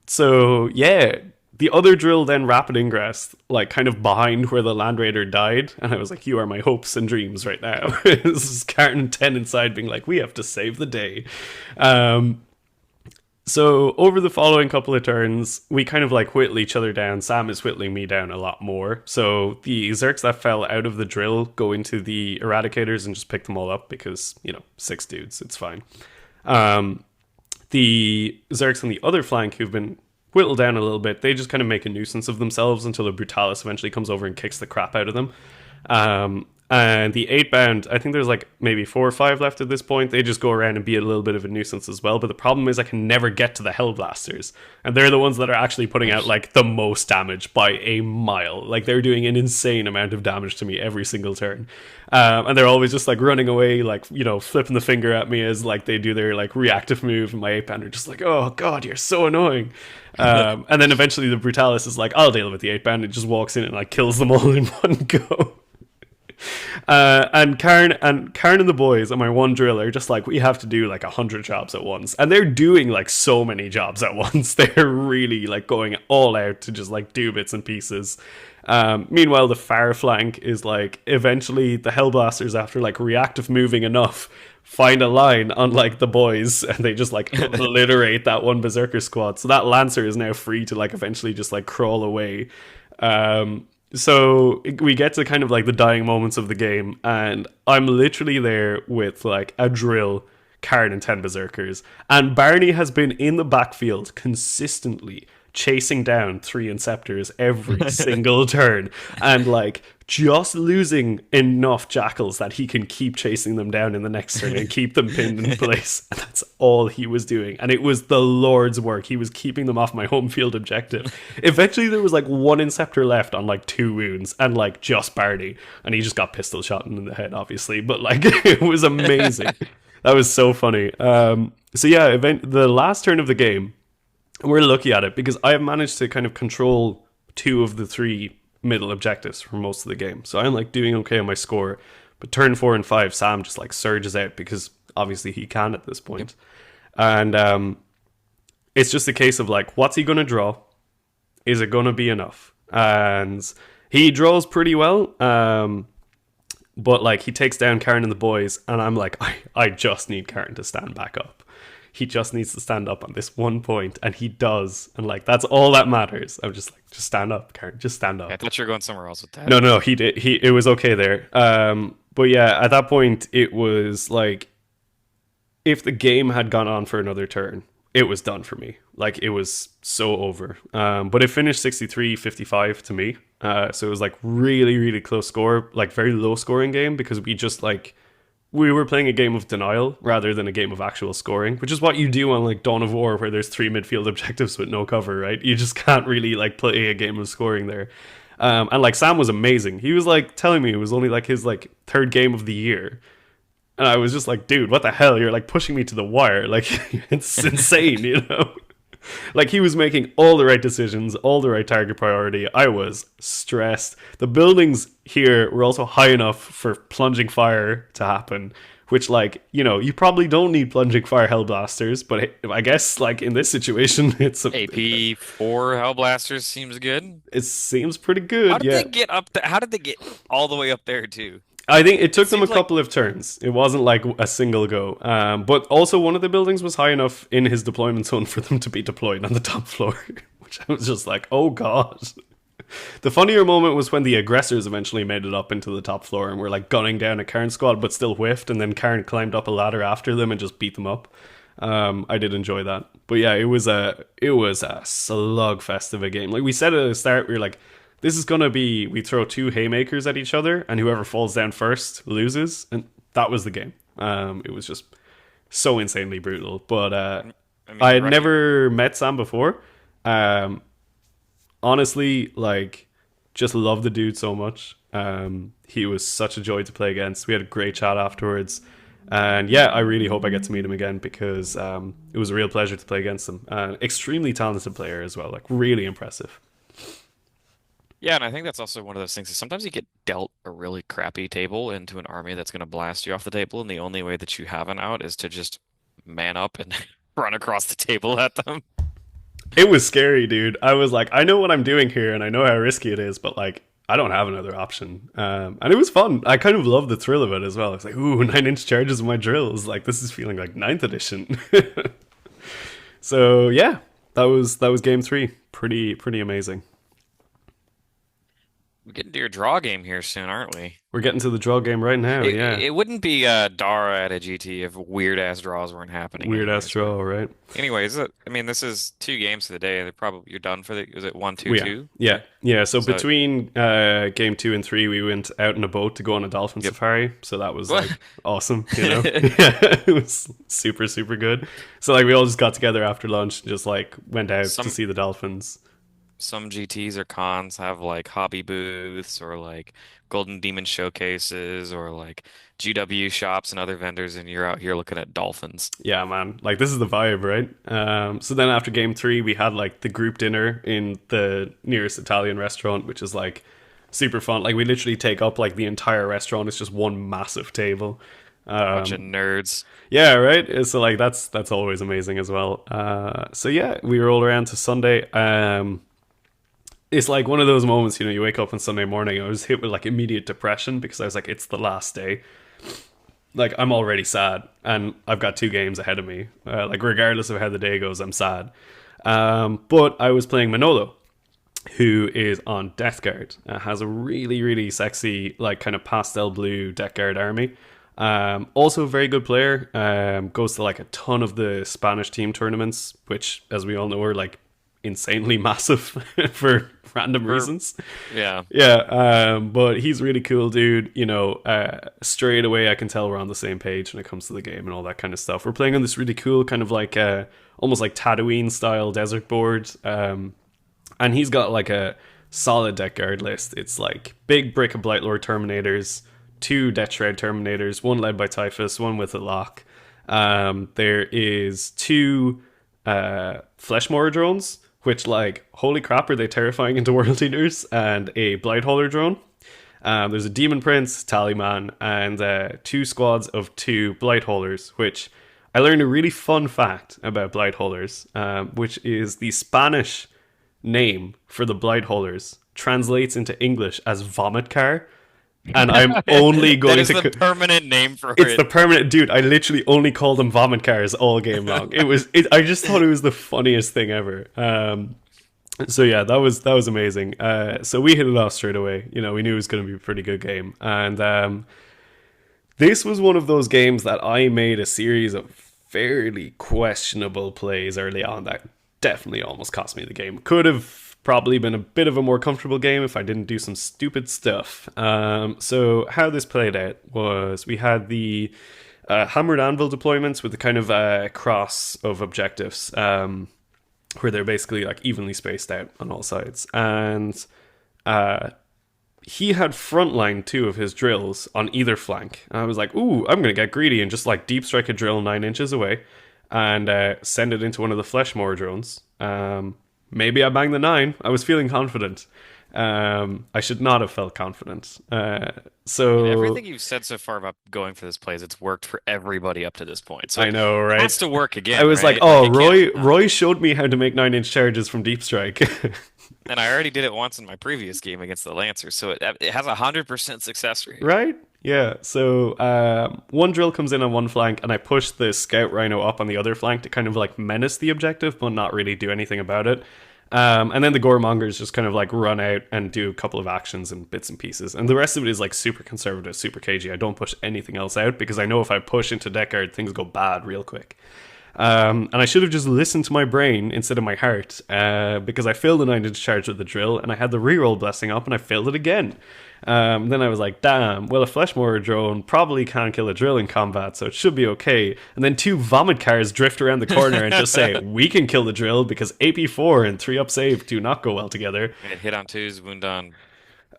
Speaker 1: So yeah, the other drill then rapid ingress, like kind of behind where the Land Raider died, and I was like, you are my hopes and dreams right now. This is Carton 10 inside being like, we have to save the day. So over the following couple of turns, we kind of like whittle each other down. Sam is whittling me down a lot more. So the Zerks that fell out of the drill go into the Eradicators and just pick them all up because, 6 dudes, it's fine. The Zerks on the other flank who've been whittled down a little bit, they just kind of make a nuisance of themselves until the Brutalis eventually comes over and kicks the crap out of them. And the 8-bound, I think there's like maybe 4 or 5 left at this point. They just go around and be a little bit of a nuisance as well. But the problem is I can never get to the Hellblasters. And they're the ones that are actually putting out like the most damage by a mile. Like they're doing an insane amount of damage to me every single turn. And they're always just like running away, like, flipping the finger at me as like they do their like reactive move. And my 8-bound are just like, oh God, you're so annoying. And then eventually the Brutalis is like, I'll deal with the 8-bound. It just walks in and like kills them all in one go. And Khorne and the boys and my one drill are just like, we have to do like 100 jobs at once, and they're doing like so many jobs at once. They're really like going all out to just like do bits and pieces. Meanwhile, the far flank is like, eventually the Hellblasters, after like reactive moving enough, find a line on like the boys, and they just like obliterate that one berserker squad. So that Lancer is now free to like eventually just like crawl away. So we get to kind of like the dying moments of the game, and I'm literally there with like a drill, Khorne, and 10 berserkers, and Barney has been in the backfield consistently chasing down 3 Inceptors every single turn, and like just losing enough jackals that he can keep chasing them down in the next turn and keep them pinned in place. And that's all he was doing, and it was the Lord's work. He was keeping them off my home field objective. Eventually there was like 1 Inceptor left on like 2 wounds, and like just Barney, and he just got pistol shot in the head, obviously, but like it was amazing. That was so funny. So yeah, the last turn of the game, we're lucky at it because I have managed to kind of control 2 of the 3 middle objectives for most of the game. So I'm like doing okay on my score. But turn 4 and 5, Sam just like surges out because obviously he can at this point. Yep. And it's just a case of like, what's he going to draw? Is it going to be enough? And he draws pretty well. But like he takes down Khorne and the boys, and I'm like, I just need Khorne to stand back up. He just needs to stand up on this one point, and he does. And like, that's all that matters. I'm just like, just stand up, Khorne, just stand up.
Speaker 2: I thought you were going somewhere else with that.
Speaker 1: No, he did. It was okay there. But yeah, at that point, it was like, if the game had gone on for another turn, it was done for me. Like, it was so over. But it finished 63-55 to me. So it was like really, really close score, like very low scoring game, because we were playing a game of denial rather than a game of actual scoring, which is what you do on like Dawn of War, where there's 3 midfield objectives with no cover, right? You just can't really like play a game of scoring there. And like Sam was amazing. He was like telling me it was only like his like 3rd game of the year. And I was just like, dude, what the hell? You're like pushing me to the wire. Like, it's insane, Like, he was making all the right decisions, all the right target priority. I was stressed. The buildings here were also high enough for plunging fire to happen, which, like, you probably don't need plunging fire Hellblasters, but I guess, like, in this situation, it's
Speaker 2: AP 4 Hellblasters seems good.
Speaker 1: It seems pretty good.
Speaker 2: How did they get up? How did they get all the way up there too?
Speaker 1: I think it took them a couple of turns. It wasn't like a single go. But also one of the buildings was high enough in his deployment zone for them to be deployed on the top floor, which I was just like, oh God. The funnier moment was when the aggressors eventually made it up into the top floor and were like gunning down a Khorne squad, but still whiffed. And then Khorne climbed up a ladder after them and just beat them up. I did enjoy that. But yeah, it was a slugfest of a game. Like we said at the start, we were like, this is going to be, we throw 2 haymakers at each other, and whoever falls down first loses. And that was the game. It was just so insanely brutal. But I had never met Sam before. Honestly, like, just love the dude so much. He was such a joy to play against. We had a great chat afterwards. And yeah, I really hope I get to meet him again because it was a real pleasure to play against him. Extremely talented player as well, like really impressive.
Speaker 2: Yeah, and I think that's also one of those things is sometimes you get dealt a really crappy table into an army that's going to blast you off the table, and the only way that you have an out is to just man up and run across the table at them.
Speaker 1: It was scary, dude. I was like, I know what I'm doing here, and I know how risky it is, but like, I don't have another option. And it was fun. I kind of loved the thrill of it as well. It's like, ooh, 9-inch charges of my drills. Like, this is feeling like ninth edition. So yeah, that was game three. Pretty amazing.
Speaker 2: We're getting to your draw game here soon, aren't we?
Speaker 1: We're getting to the draw game right now.
Speaker 2: It,
Speaker 1: Yeah,
Speaker 2: it wouldn't be Dara at a GT if weird ass draws weren't happening
Speaker 1: weird ass
Speaker 2: anyways, but
Speaker 1: draw, right?
Speaker 2: anyways, I mean this is two games for the day. They're probably you're done for the is it one two
Speaker 1: Yeah,
Speaker 2: two?
Speaker 1: yeah, yeah. So
Speaker 2: So
Speaker 1: between game two and three, we went out in a boat to go on a dolphin
Speaker 2: yep.
Speaker 1: safari. So that was like
Speaker 2: What?
Speaker 1: awesome, you know. Yeah, it was super good. So like we all just got together after lunch, and just like went out to
Speaker 2: Some
Speaker 1: see the dolphins.
Speaker 2: some GTs or cons have like hobby booths or like Golden Demon showcases or like GW shops and other vendors, and you're out here looking at dolphins.
Speaker 1: Yeah, man. Like this is the vibe, right? So then after game three, we had like the group dinner in the nearest Italian restaurant, which is like super fun. Like we literally take up like the entire restaurant. It's just one massive table.
Speaker 2: Bunch of nerds.
Speaker 1: Yeah, right. So like that's always amazing as well. So yeah, we roll around to Sunday. It's like one of those moments, you know, you wake up on Sunday morning. I was hit with like immediate depression because I was like, it's the last day. Like I'm already sad, and I've got two games ahead of me. Like regardless of how the day goes, I'm sad. But I was playing Manolo, who is on Death Guard. Has a really sexy like kind of pastel blue Death Guard army. Also a very good player. Goes to like a ton of the Spanish team tournaments, which, as we all know, are like insanely massive for random
Speaker 2: For,
Speaker 1: reasons.
Speaker 2: yeah.
Speaker 1: Yeah, but he's really cool, dude. You know, straight away I can tell we're on the same page when it comes to the game and all that kind of stuff. We're playing on this really cool kind of like almost like Tatooine style desert board, and he's got like a solid deck guard list. It's like big brick of Blightlord Terminators, two Death Shroud Terminators, one led by Typhus, one with a lock. There is two Fleshmower drones, which, like, holy crap, are they terrifying into World Eaters, and a Blightholder drone. There's a Demon Prince, Tallyman, and two squads of two Blightholders, which I learned a really fun fact about Blightholders, which is the Spanish name for the Blightholders translates into English as vomit car. And I'm only
Speaker 2: That
Speaker 1: going
Speaker 2: is
Speaker 1: to
Speaker 2: the permanent name for
Speaker 1: it's the
Speaker 2: it.
Speaker 1: permanent dude. I literally only called them vomit cars all game long. I just thought it was the funniest thing ever. So yeah, that was amazing. So we hit it off straight away. You know, we knew it was going to be a pretty good game, and this was one of those games that I made a series of fairly questionable plays early on that definitely almost cost me the game. Could have probably been a bit of a more comfortable game if I didn't do some stupid stuff. So how this played out was we had the hammered anvil deployments with the kind of cross of objectives, where they're basically like evenly spaced out on all sides. And he had frontline two of his drills on either flank. And I was like, ooh, I'm going to get greedy and just like deep strike a drill 9 inches away and send it into one of the Fleshmower drones. Maybe I banged the 9. I was feeling confident. I should not have felt confident.
Speaker 2: I mean,
Speaker 1: So
Speaker 2: everything you've said so far about going for this plays, it's worked for everybody up to this point. So
Speaker 1: I
Speaker 2: it
Speaker 1: know, right?
Speaker 2: has to work
Speaker 1: I
Speaker 2: again,
Speaker 1: was like,
Speaker 2: right? Like
Speaker 1: oh,
Speaker 2: it can't
Speaker 1: Roy showed me how to make 9-inch charges from deep strike.
Speaker 2: and I already did it once in my previous game against the Lancer, so it has 100% success rate.
Speaker 1: Right? Yeah. So one drill comes in on one flank, and I push the scout rhino up on the other flank to kind of like menace the objective, but not really do anything about it. And then the goremongers just kind of like run out and do a couple of actions and bits and pieces. And the rest of it is like super conservative, super cagey. I don't push anything else out because I know if I push into Deckard, things go bad real quick. And I should have just listened to my brain instead of my heart, because I failed the 9-inch charge with the drill, and I had the reroll blessing up, and I failed it again. Then I was like, damn, well, a Fleshmower drone probably can't kill a drill in combat, so it should be okay. And then two vomit cars drift around the corner and just say, we can kill the drill because AP4 and 3-up save do not go well together.
Speaker 2: And hit on twos, wound on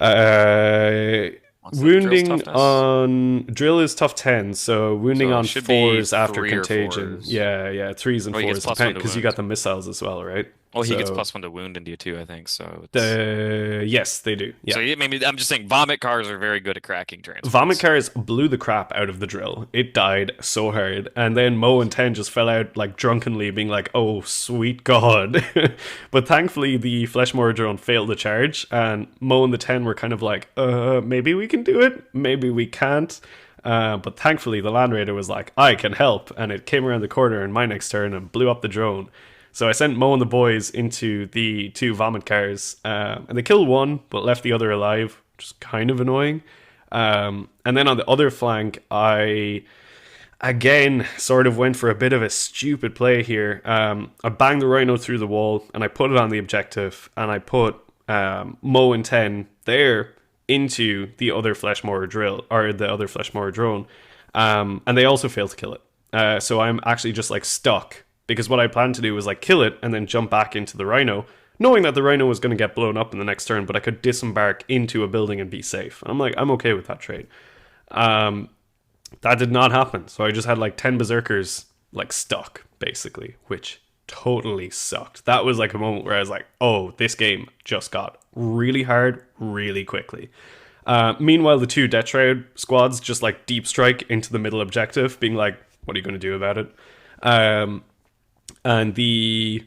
Speaker 1: Uh,
Speaker 2: What's the drill's
Speaker 1: Wounding
Speaker 2: toughness?
Speaker 1: on drill is tough 10, so wounding
Speaker 2: So it
Speaker 1: on
Speaker 2: should be
Speaker 1: fours after
Speaker 2: three or
Speaker 1: contagion.
Speaker 2: fours.
Speaker 1: Yeah, yeah, threes and
Speaker 2: Oh, he gets
Speaker 1: fours
Speaker 2: plus one
Speaker 1: depend
Speaker 2: to
Speaker 1: because you got
Speaker 2: wound.
Speaker 1: the missiles as well, right?
Speaker 2: Well, he gets
Speaker 1: So
Speaker 2: plus one to wound into you too, I think. So it's
Speaker 1: the yes, they do.
Speaker 2: so
Speaker 1: Yeah.
Speaker 2: maybe I'm just saying vomit cars are very good at cracking
Speaker 1: Vomit
Speaker 2: transports.
Speaker 1: cars blew the crap out of the drill. It died so hard. And then Mo and Ten just fell out like drunkenly, being like, oh, sweet God. But thankfully, the Fleshmore drone failed the charge. And Mo and the Ten were kind of like, maybe we can do it. Maybe we can't. But thankfully, the Land Raider was like, I can help. And it came around the corner in my next turn and blew up the drone. So I sent Mo and the boys into the two vomit cars. And they killed one, but left the other alive, which is kind of annoying. And then on the other flank, I again sort of went for a bit of a stupid play here. I banged the Rhino through the wall and I put it on the objective, and I put Mo and 10 there into the other Fleshmore drill, or the other Fleshmore drone. And they also failed to kill it. So I'm actually just like stuck, because what I planned to do was like kill it and then jump back into the Rhino, knowing that the Rhino was going to get blown up in the next turn, but I could disembark into a building and be safe. And I'm like, I'm okay with that trade. Um, that did not happen. So I just had like 10 Berserkers like stuck, basically, which totally sucked. That was like a moment where I was like, oh, this game just got really hard really quickly. Meanwhile, the two Death Shroud squads just like deep strike into the middle objective, being like, what are you going to do about it? And the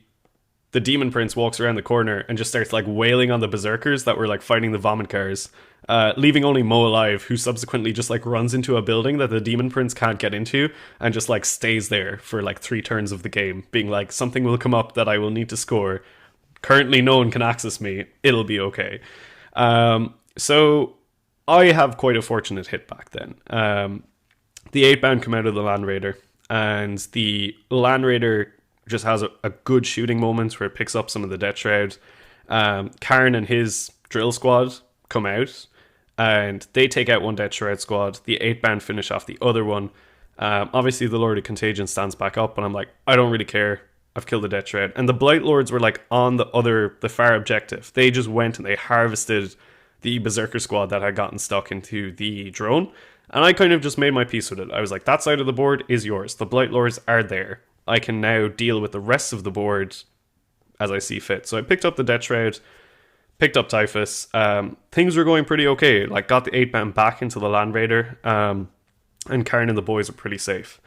Speaker 1: demon prince walks around the corner and just starts like wailing on the berserkers that were like fighting the vomit cars, leaving only Mo alive, who subsequently just like runs into a building that the demon prince can't get into and just like stays there for like 3 turns of the game, being like, something will come up that I will need to score. Currently no one can access me, it'll be okay. So I have quite a fortunate hit back then. The 8-bound come out of the Land Raider, and the Land Raider just has a good shooting moment where it picks up some of the Death Shroud. Khorne and his drill squad come out, and they take out one Death Shroud squad. The 8-bound finish off the other one. Obviously, the Lord of Contagion stands back up, and I'm like, I don't really care. I've killed the Death Shroud. And the Blight Lords were like on the far objective. They just went and they harvested the Berserker squad that had gotten stuck into the drone. And I kind of just made my peace with it. I was like, that side of the board is yours. The Blight Lords are there. I can now deal with the rest of the board as I see fit. So I picked up the Death Shroud, picked up Typhus. Things were going pretty okay. Like, got the 8-bound back into the Land Raider, and Khorne and the boys are pretty safe.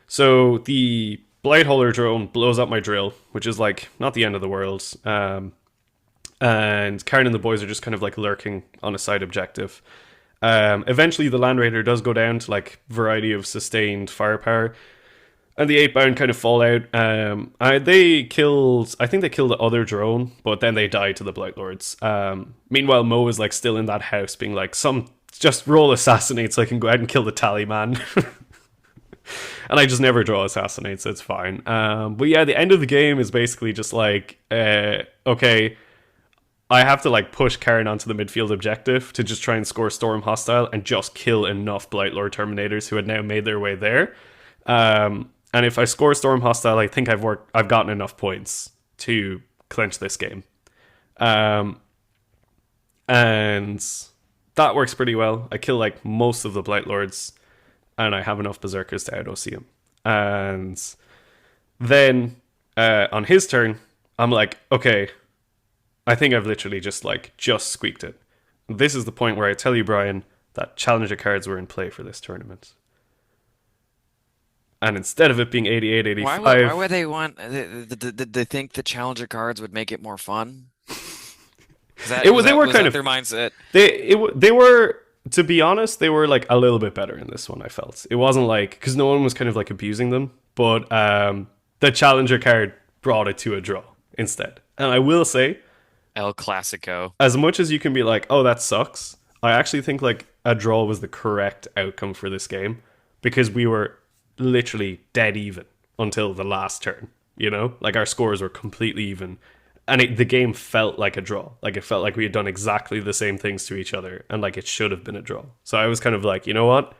Speaker 1: So the Blightholder drone blows up my drill, which is like not the end of the world. And Khorne and the boys are just kind of like lurking on a side objective. Eventually, the Land Raider does go down to like variety of sustained firepower, and the 8-bound kind of fall out. I think they killed the other drone, but then they died to the Blight Lords. Meanwhile, Mo is like still in that house, being like, just roll assassinate so I can go out and kill the tally man. And I just never draw assassinate, so it's fine. But yeah, the end of the game is basically just like, okay, I have to like push Khorne onto the midfield objective to just try and score Storm Hostile and just kill enough Blightlord Terminators who had now made their way there. And if I score Storm Hostile, I think I've gotten enough points to clinch this game. And that works pretty well. I kill like most of the Blightlords, and I have enough Berserkers to out-OC him. And then on his turn, I'm like, okay, I think I've literally just squeaked it. This is the point where I tell you, Brian, that Challenger cards were in play for this tournament. And instead of it being 88,
Speaker 2: Why
Speaker 1: 85...
Speaker 2: would they want? Did they think the challenger cards would make it more fun?
Speaker 1: They were
Speaker 2: Was
Speaker 1: kind
Speaker 2: that
Speaker 1: of...
Speaker 2: their mindset?
Speaker 1: They were... To be honest, they were like a little bit better in this one, I felt. It wasn't like... Because no one was kind of like abusing them. But the Challenger card brought it to a draw instead. And I will say,
Speaker 2: El Clasico.
Speaker 1: as much as you can be like, oh, that sucks, I actually think like a draw was the correct outcome for this game, because we were literally dead even until the last turn, you know? Like, our scores were completely even. And the game felt like a draw. Like, it felt like we had done exactly the same things to each other, and like it should have been a draw. So I was kind of like, you know what?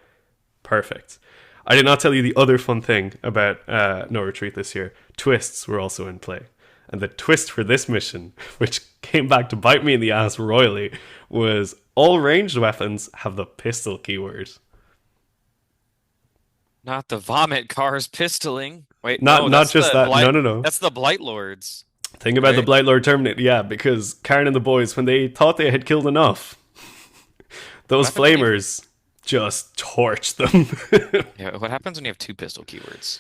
Speaker 1: Perfect. I did not tell you the other fun thing about No Retreat this year. Twists were also in play. And the twist for this mission, which came back to bite me in the ass royally was all ranged weapons have the pistol keyword.
Speaker 2: Not the vomit cars pistoling. Wait,
Speaker 1: Not
Speaker 2: no,
Speaker 1: not just that. No, no, no.
Speaker 2: That's the Blight Lords,
Speaker 1: Think about the
Speaker 2: right?
Speaker 1: Blight Lord Terminate, yeah, because Karen and the boys, when they thought they had killed enough,
Speaker 2: What
Speaker 1: those
Speaker 2: happens when you have,
Speaker 1: flamers just torched them.
Speaker 2: yeah, what happens when you have two pistol keywords?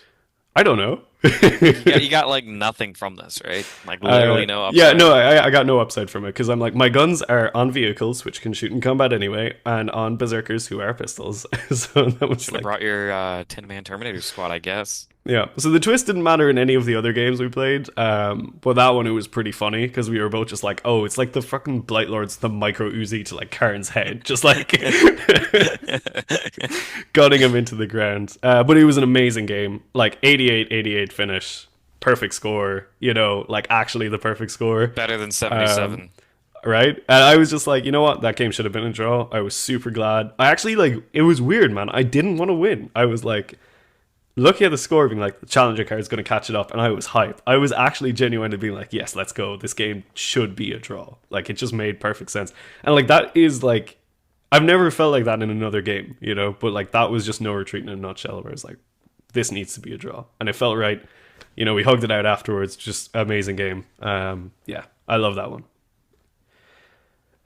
Speaker 1: I don't know.
Speaker 2: You got like nothing from this, right? Like literally no
Speaker 1: Yeah,
Speaker 2: upside.
Speaker 1: no, I got no upside from it because I'm like, my guns are on vehicles, which can shoot in combat anyway, and on berserkers who are pistols. So that was
Speaker 2: Should have
Speaker 1: like,
Speaker 2: brought your 10-man Terminator squad, I guess.
Speaker 1: yeah. So the twist didn't matter in any of the other games we played, but that one it was pretty funny because we were both just like, oh, it's like the fucking Blight Lords, the micro Uzi to like Karen's head, just like gutting him into the ground. But it was an amazing game, like 88-88 finish, perfect score. You know, like actually the perfect score.
Speaker 2: Better than 77.
Speaker 1: Right? And I was just like, you know what? That game should have been a draw. I was super glad. I actually, like, it was weird, man. I didn't want to win. I was like, looking at the score, being like, the challenger card is going to catch it up. And I was hype. I was actually genuinely being like, yes, let's go. This game should be a draw. Like, it just made perfect sense. And, like, that is, like, I've never felt like that in another game, you know? But, like, that was just No Retreat in a nutshell, where it's like, this needs to be a draw. And it felt right. You know, we hugged it out afterwards. Just amazing game. Yeah, I love that one.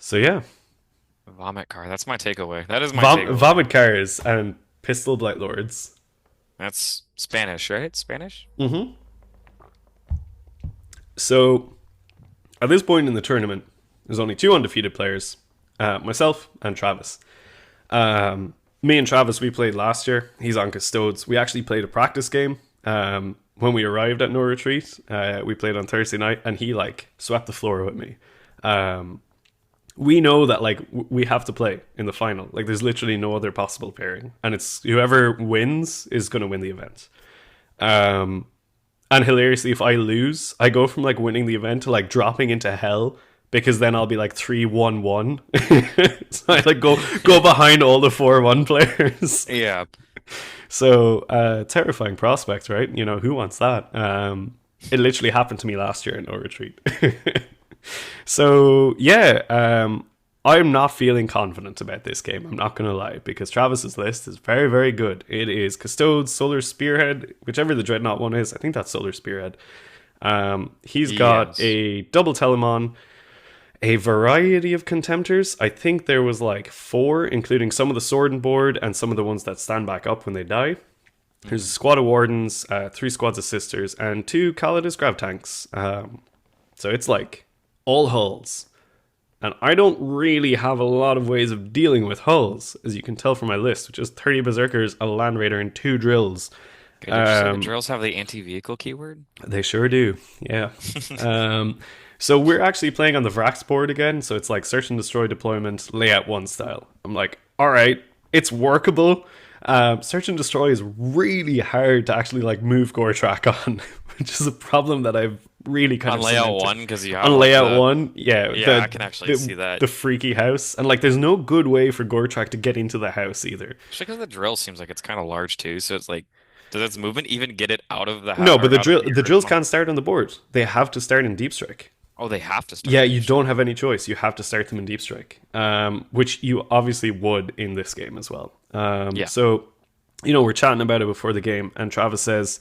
Speaker 1: So yeah,
Speaker 2: Vomit car. That's my takeaway. That is my takeaway.
Speaker 1: vomit cars and pistol blight lords.
Speaker 2: That's Spanish, right? Spanish?
Speaker 1: So at this point in the tournament, there's only two undefeated players, myself and Travis. Me and Travis, we played last year. He's on Custodes. We actually played a practice game when we arrived at No Retreat. We played on Thursday night, and he like swept the floor with me. We know that like we have to play in the final. Like there's literally no other possible pairing, and it's whoever wins is going to win the event. And hilariously, if I lose, I go from like winning the event to like dropping into hell because then I'll be like 3-1-1. So I like go behind all the 4-1 players.
Speaker 2: Yeah.
Speaker 1: So terrifying prospect, right? You know, who wants that? It literally happened to me last year in No Retreat. So yeah, I'm not feeling confident about this game. I'm not gonna lie, because Travis's list is very, very good. It is Custodes, Solar Spearhead, whichever the Dreadnought one is. I think that's Solar Spearhead. He's got
Speaker 2: Yes.
Speaker 1: a double Telemon, a variety of Contemptors. I think there was like 4, including some of the Sword and Board and some of the ones that stand back up when they die. There's a squad of Wardens, 3 squads of Sisters, and 2 Calidus Grav Tanks. So it's like all hulls. And I don't really have a lot of ways of dealing with hulls, as you can tell from my list, which is 30 Berserkers, a Land Raider, and 2 Drills.
Speaker 2: Good, did you say the drills have the anti-vehicle keyword?
Speaker 1: They sure do, yeah. So we're actually playing on the Vrax board again, so it's like Search and Destroy deployment, layout 1 style. I'm like, alright, it's workable. Search and Destroy is really hard to actually like move Goretrack on, which is a problem that I've really kind
Speaker 2: On
Speaker 1: of
Speaker 2: layout
Speaker 1: cemented.
Speaker 2: 1, because you have
Speaker 1: On
Speaker 2: like
Speaker 1: layout
Speaker 2: the...
Speaker 1: 1, yeah.
Speaker 2: Yeah, I can actually see that.
Speaker 1: The freaky house. And like there's no good way for Goretrack to get into the house either.
Speaker 2: Especially because the drill seems like it's kind of large too, so it's like, does its movement even get it out of the house?
Speaker 1: No, but the drills
Speaker 2: original?
Speaker 1: can't start on the board. They have to start in Deep Strike.
Speaker 2: Oh, they have to start.
Speaker 1: Yeah, you don't have any choice. You have to start them in Deep Strike, which you obviously would in this game as well.
Speaker 2: Yeah.
Speaker 1: So, you know, we're chatting about it before the game, and Travis says,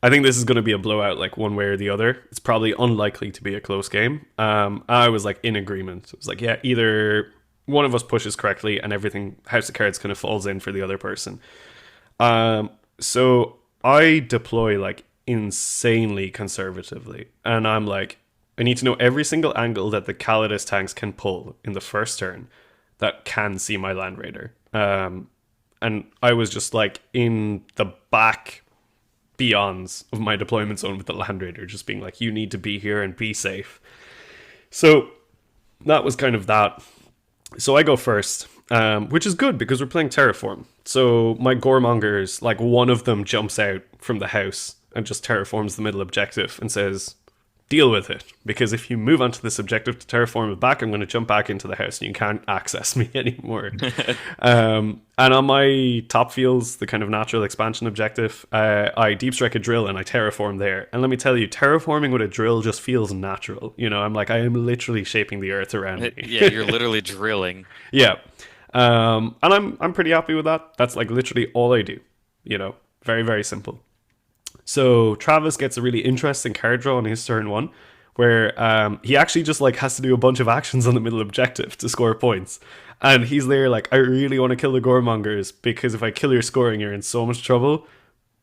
Speaker 1: I think this is going to be a blowout, like one way or the other. It's probably unlikely to be a close game. I was like in agreement. It was like, yeah, either one of us pushes correctly and everything, House of Cards kind of falls in for the other person. So I deploy like insanely conservatively, and I'm like, I need to know every single angle that the Calidus tanks can pull in the first turn that can see my Land Raider. And I was just like in the back beyonds of my deployment zone with the Land Raider, just being like, you need to be here and be safe. So that was kind of that. So I go first, which is good because we're playing Terraform. So my Goremongers, like one of them jumps out from the house and just terraforms the middle objective and says, deal with it. Because if you move onto this objective to terraform it back, I'm going to jump back into the house and you can't access me anymore. And on my top fields, the kind of natural expansion objective, I deep strike a drill and I terraform there. And let me tell you, terraforming with a drill just feels natural. You know, I'm like, I am literally shaping the earth around me.
Speaker 2: Yeah, you're literally drilling.
Speaker 1: Yeah. And I'm pretty happy with that. That's like literally all I do. You know, very, very simple. So Travis gets a really interesting card draw on his turn one, where he actually just like has to do a bunch of actions on the middle objective to score points. And he's there like, I really want to kill the Goremongers because if I kill your scoring, you're in so much trouble.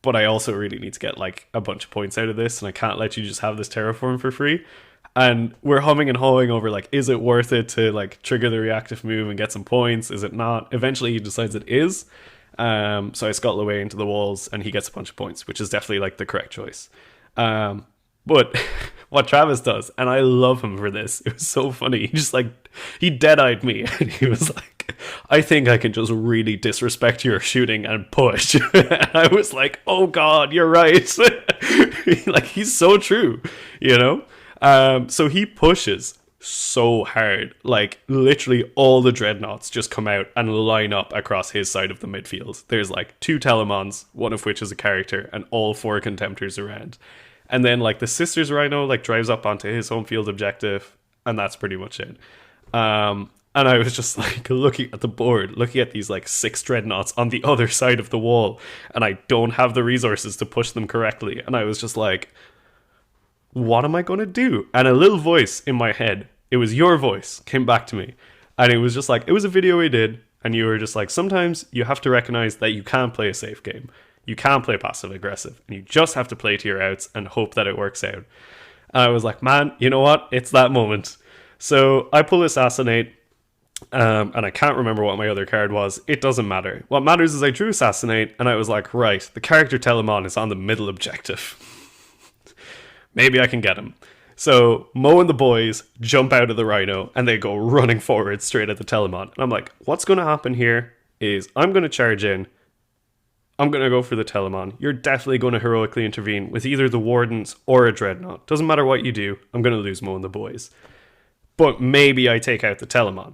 Speaker 1: But I also really need to get like a bunch of points out of this, and I can't let you just have this terraform for free. And we're humming and hawing over like, is it worth it to like trigger the reactive move and get some points? Is it not? Eventually he decides it is. So I scuttle away into the walls and he gets a bunch of points, which is definitely like the correct choice. But what Travis does, and I love him for this, it was so funny. He dead-eyed me and he was like, I think I can just really disrespect your shooting and push. And I was like, oh God, you're right. Like, he's so true, you know? So he pushes so hard, like literally all the dreadnoughts just come out and line up across his side of the midfield. There's like 2 Telemons, one of which is a character, and all 4 Contemptors around. And then like the Sisters Rhino like drives up onto his home field objective, and that's pretty much it. And I was just like looking at the board, looking at these like 6 dreadnoughts on the other side of the wall, and I don't have the resources to push them correctly. And I was just like, what am I going to do? And a little voice in my head, it was your voice, came back to me. And it was just like, it was a video we did. And you were just like, sometimes you have to recognize that you can't play a safe game. You can't play passive aggressive. And you just have to play to your outs and hope that it works out. And I was like, man, you know what? It's that moment. So I pull Assassinate. And I can't remember what my other card was. It doesn't matter. What matters is I drew Assassinate. And I was like, right, the character Telemon is on the middle objective. Maybe I can get him. So Mo and the boys jump out of the Rhino and they go running forward straight at the Telemon. And I'm like, what's going to happen here is I'm going to charge in. I'm going to go for the Telemon. You're definitely going to heroically intervene with either the Wardens or a Dreadnought. Doesn't matter what you do. I'm going to lose Mo and the boys. But maybe I take out the Telemon.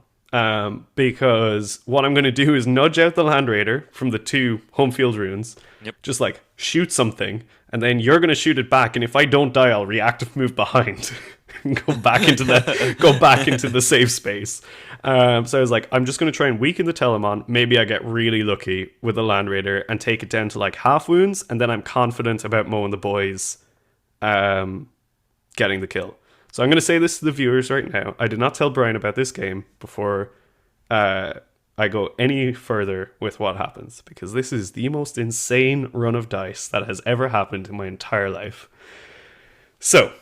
Speaker 1: Because what I'm going to do is nudge out the Land Raider from the 2 home field runes.
Speaker 2: Yep.
Speaker 1: Just like shoot something, and then you're going to shoot it back. And if I don't die, I'll reactive move behind and go back into the safe space. So I was like, I'm just going to try and weaken the Telemon. Maybe I get really lucky with the Land Raider and take it down to like half wounds, and then I'm confident about Mo and the boys getting the kill. So I'm going to say this to the viewers right now. I did not tell Brian about this game before I go any further with what happens, because this is the most insane run of dice that has ever happened in my entire life. So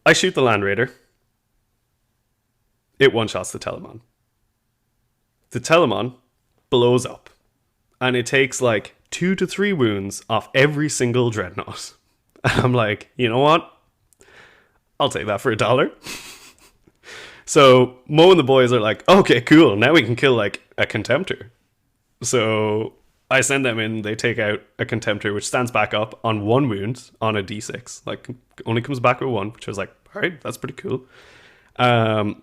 Speaker 1: I shoot the Land Raider. It one-shots the Telemon. The Telemon blows up, and it takes like 2 to 3 wounds off every single Dreadnought. And I'm like, you know what? I'll take that for $1. So Mo and the boys are like, okay, cool. Now we can kill like a Contemptor. So I send them in. They take out a Contemptor, which stands back up on 1 wound on a d6. Like only comes back with 1, which I was like, all right, that's pretty cool. The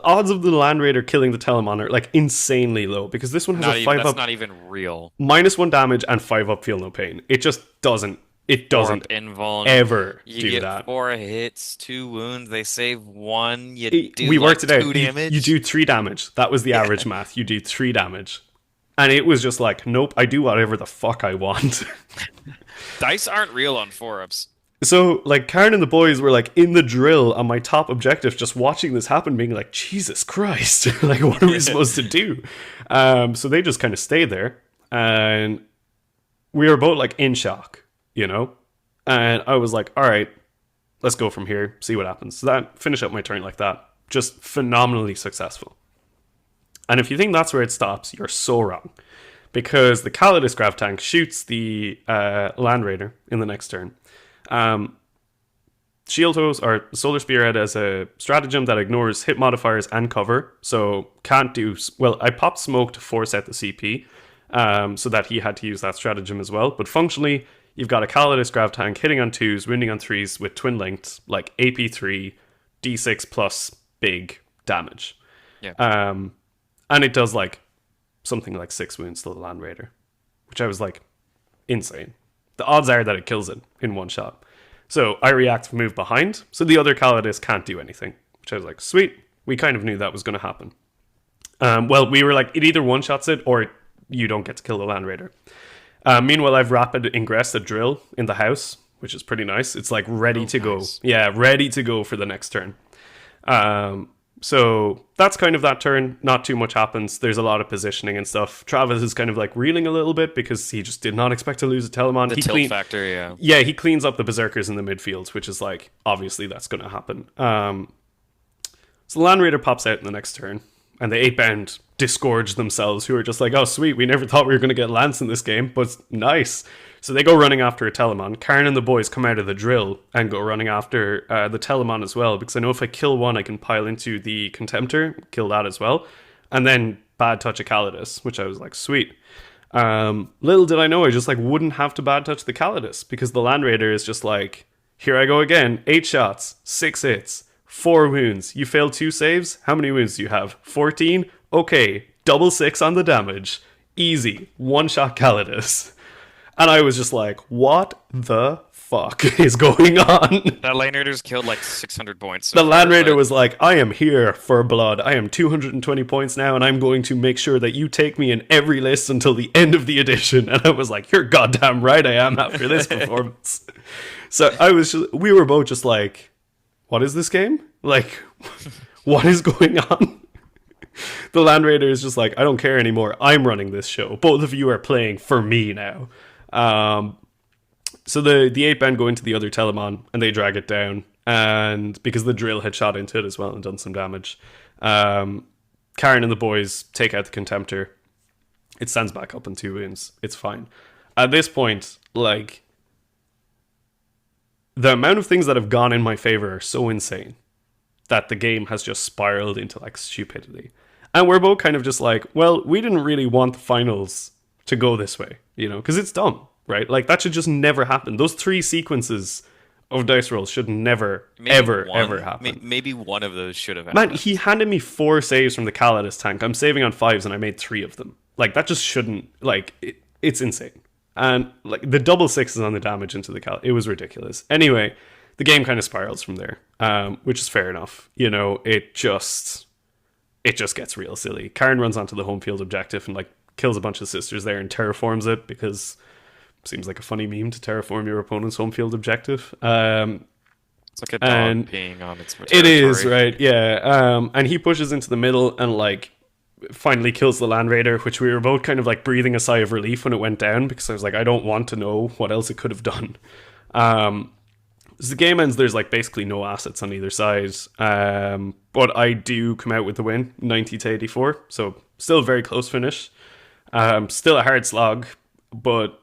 Speaker 1: odds of the Land Raider killing the Telemon are like insanely low, because this one has a 5 up.
Speaker 2: That's not even real.
Speaker 1: -1 damage and 5 up, feel no pain. It just doesn't. It doesn't ever
Speaker 2: you
Speaker 1: do
Speaker 2: get
Speaker 1: that.
Speaker 2: 4 hits, 2 wounds. They save 1.
Speaker 1: We worked it out.
Speaker 2: 2 damage.
Speaker 1: You do 3 damage. That was the average math. You do 3 damage. And it was just like, nope, I do whatever the fuck I want.
Speaker 2: Dice aren't real on 4-ups.
Speaker 1: So, like, Karen and the boys were, like, in the drill on my top objective, just watching this happen, being like, Jesus Christ, like, what are we supposed to do? So they just kind of stayed there. And we were both, like, in shock, you know? And I was like, all right, let's go from here, see what happens. So that finished up my turn like that. Just phenomenally successful. And if you think that's where it stops, you're so wrong. Because the Calidus Grav Tank shoots the Land Raider in the next turn. Shield Hose or Solar Spearhead as a stratagem that ignores hit modifiers and cover. So can't do... Well, I popped Smoke to force out the CP. So that he had to use that stratagem as well. But functionally, you've got a Calidus Grav Tank hitting on 2s, wounding on 3s with twin linked, like AP3, D6 plus big damage.
Speaker 2: Yeah.
Speaker 1: And it does like something like 6 wounds to the Land Raider, which I was like, insane. The odds are that it kills it in one shot. So I react, move behind, so the other Calidus can't do anything, which I was like, sweet. We kind of knew that was going to happen. Well, we were like, it either one-shots it or you don't get to kill the Land Raider. Meanwhile, I've rapid ingressed a drill in the house, which is pretty nice. It's like ready to go. Yeah, ready to go for the next turn. So that's kind of that turn. Not too much happens. There's a lot of positioning and stuff. Travis is kind of like reeling a little bit because he just did not expect to lose a Telemon.
Speaker 2: The tilt factor, yeah.
Speaker 1: Yeah, he cleans up the Berserkers in the midfield, which is like, obviously that's going to happen. So the Land Raider pops out in the next turn, and the 8-bound disgorge themselves, who are just like, oh, sweet, we never thought we were going to get Lance in this game, but nice. So they go running after a Telemon. Khorne and the boys come out of the drill and go running after the Telemon as well, because I know if I kill one, I can pile into the Contemptor, kill that as well, and then bad touch a Calidus, which I was like, sweet. Little did I know I just like wouldn't have to bad touch the Calidus, because the Land Raider is just like, here I go again, 8 shots, 6 hits, 4 wounds. You failed 2 saves? How many wounds do you have? 14? Okay, double 6 on the damage. Easy. 1-shot Calidus. And I was just like, what the fuck is going on?
Speaker 2: That Land Raider's killed like 600 points. So
Speaker 1: the Land Raider was like, I am here for blood. I am 220 points now, and I'm going to make sure that you take me in every list until the end of the edition. And I was like, you're goddamn right I am after this performance. So we were both just like, what is this game? Like, what is going on? The Land Raider is just like, I don't care anymore. I'm running this show. Both of you are playing for me now. So the 8-band go into the other Telemon and they drag it down, and because the drill had shot into it as well and done some damage, Khorne and the boys take out the Contemptor. It stands back up in 2 wounds. It's fine. At this point, like, the amount of things that have gone in my favor are so insane that the game has just spiraled into like stupidity. And we're both kind of just like, well, we didn't really want the finals to go this way, you know, because it's dumb, right? Like, that should just never happen. Those 3 sequences of dice rolls should never, ever happen.
Speaker 2: Maybe one of those should have happened.
Speaker 1: Man, he handed me 4 saves from the Calidus tank. I'm saving on 5s and I made 3 of them. Like, that just shouldn't, like, it's insane. And like the double 6s on the damage into the it was ridiculous. Anyway, the game kind of spirals from there, which is fair enough. You know, it just gets real silly. Khorne runs onto the home field objective and like kills a bunch of sisters there and terraforms it, because it seems like a funny meme to terraform your opponent's home field objective.
Speaker 2: It's like a dog peeing on its territory.
Speaker 1: It is, right? Yeah. And he pushes into the middle and like finally kills the Land Raider, which we were both kind of like breathing a sigh of relief when it went down, because I was like, I don't want to know what else it could have done. As the game ends, there's like basically no assets on either side, but I do come out with the win, 90 to 84, so still a very close finish. Still a hard slog, but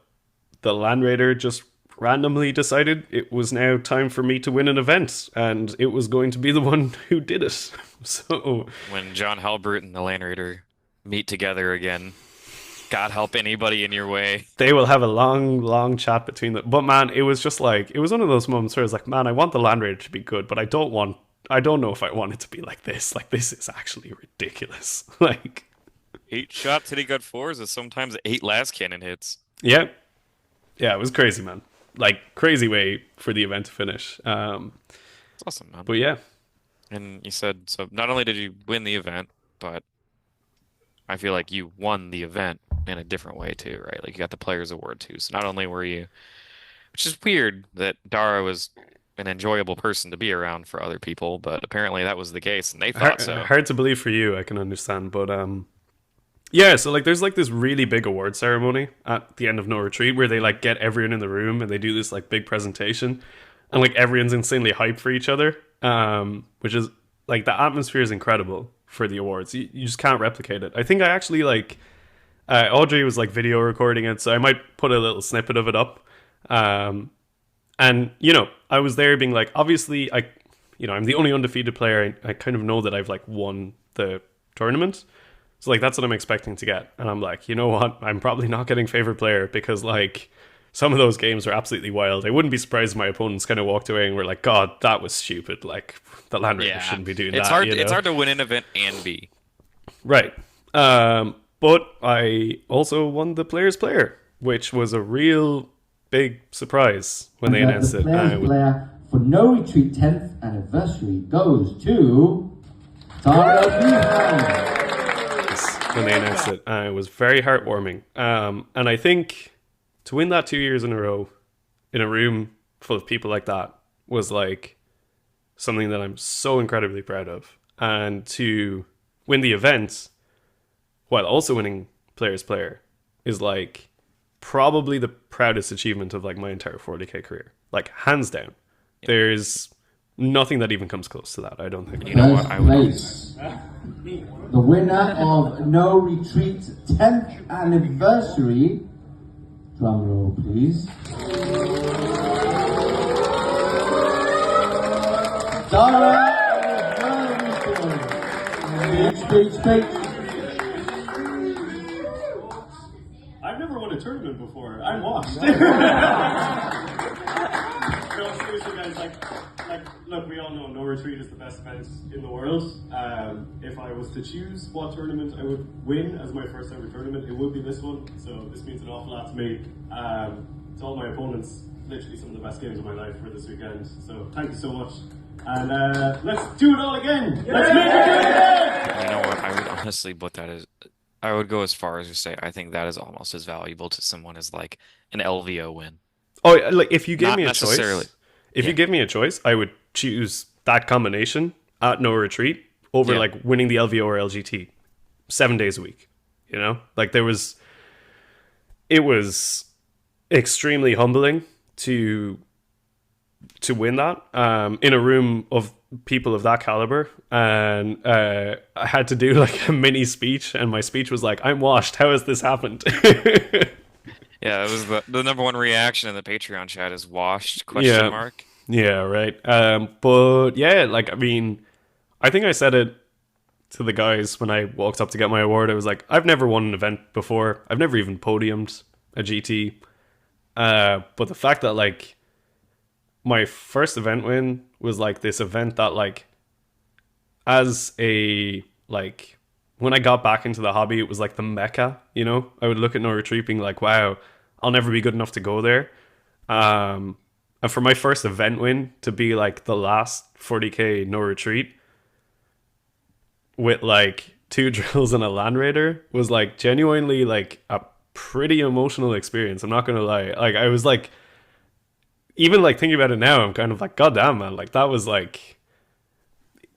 Speaker 1: the Land Raider just randomly decided it was now time for me to win an event, and it was going to be the one who did it. So
Speaker 2: when John Halbert and the Land Raider meet together again, God help anybody in your way.
Speaker 1: They will have a long chat between them. But man, it was just like, it was one of those moments where I was like, man, I want the Land Raider to be good, but I don't know if I want it to be like this. Like, this is actually ridiculous. Like,
Speaker 2: 8 shots hitting on 4s is sometimes 8 last cannon hits.
Speaker 1: Yeah, it was crazy, man. Like, crazy way for the event to finish.
Speaker 2: It's awesome, man.
Speaker 1: But yeah.
Speaker 2: And you said, so not only did you win the event, but I feel like you won the event in a different way too, right? Like, you got the Players Award too. So not only were you, which is weird that Dara was an enjoyable person to be around for other people, but apparently that was the case and they thought so.
Speaker 1: Hard to believe for you, I can understand. But yeah, so like there's like this really big award ceremony at the end of No Retreat where they like get everyone in the room and they do this like big presentation, and like everyone's insanely hyped for each other, which is like, the atmosphere is incredible for the awards. You just can't replicate it. I think I actually like Audrey was like video recording it, so I might put a little snippet of it up. And you know, I was there being like, obviously I'm the only undefeated player. I kind of know that I've like won the tournament. So like, that's what I'm expecting to get. And I'm like, you know what? I'm probably not getting favorite player, because like some of those games were absolutely wild. I wouldn't be surprised if my opponents kind of walked away and were like, God, that was stupid. Like, the Land Raiders
Speaker 2: Yeah.
Speaker 1: shouldn't be doing
Speaker 2: It's
Speaker 1: that,
Speaker 2: hard
Speaker 1: you
Speaker 2: it's
Speaker 1: know?
Speaker 2: hard to win an event and be.
Speaker 1: Right. But I also won the Player's Player, which was a real big surprise when they announced
Speaker 3: The
Speaker 1: it.
Speaker 3: player's player for No Retreat 10th anniversary goes to Dara.
Speaker 1: When they announced it, it was very heartwarming. And I think to win that 2 years in a row in a room full of people like that was like something that I'm so incredibly proud of. And to win the event while also winning Player's Player is like probably the proudest achievement of like my entire 40k career. Like hands down. There's nothing that even comes close to that, I don't think.
Speaker 2: You know what?
Speaker 3: First
Speaker 2: I would
Speaker 3: place. The winner of No Retreat 10th anniversary. Drum roll, please. Dara. Speech.
Speaker 1: I've never won a tournament before. I'm washed. No, seriously, guys. Look, we all know No Retreat is the best event in the world. If I was to choose what tournament I would win as my first ever tournament, it would be this one. So this means an awful lot to me. To all my opponents, literally some of the best games of my life for this weekend. So thank you so much. And let's do it all again. Let's make it do it again.
Speaker 2: You know what? I would honestly put that as I would go as far as to say I think that is almost as valuable to someone as like an LVO win.
Speaker 1: Oh, like if you gave
Speaker 2: Not
Speaker 1: me a
Speaker 2: necessarily.
Speaker 1: choice, if
Speaker 2: Yeah.
Speaker 1: you give me a choice, I would choose that combination at No Retreat over
Speaker 2: Yeah.
Speaker 1: like winning the LVO or LGT 7 days a week. You know, like it was extremely humbling to win that in a room of people of that caliber, and I had to do like a mini speech, and my speech was like, "I'm washed. How has this happened?"
Speaker 2: Yeah, it was the number one reaction in the Patreon chat is washed
Speaker 1: Yeah.
Speaker 2: question mark.
Speaker 1: Yeah, right. But yeah, like I mean, I think I said it to the guys when I walked up to get my award. I was like, I've never won an event before. I've never even podiumed a GT. But the fact that like my first event win was like this event that like as a like when I got back into the hobby, it was like the mecca, you know? I would look at No Retreat being like, wow, I'll never be good enough to go there. And for my first event win to be like the last 40k No Retreat with like 2 drills and a Land Raider was like genuinely like a pretty emotional experience. I'm not gonna lie. Like I was like, even like thinking about it now, I'm kind of like, God damn, man, like that was like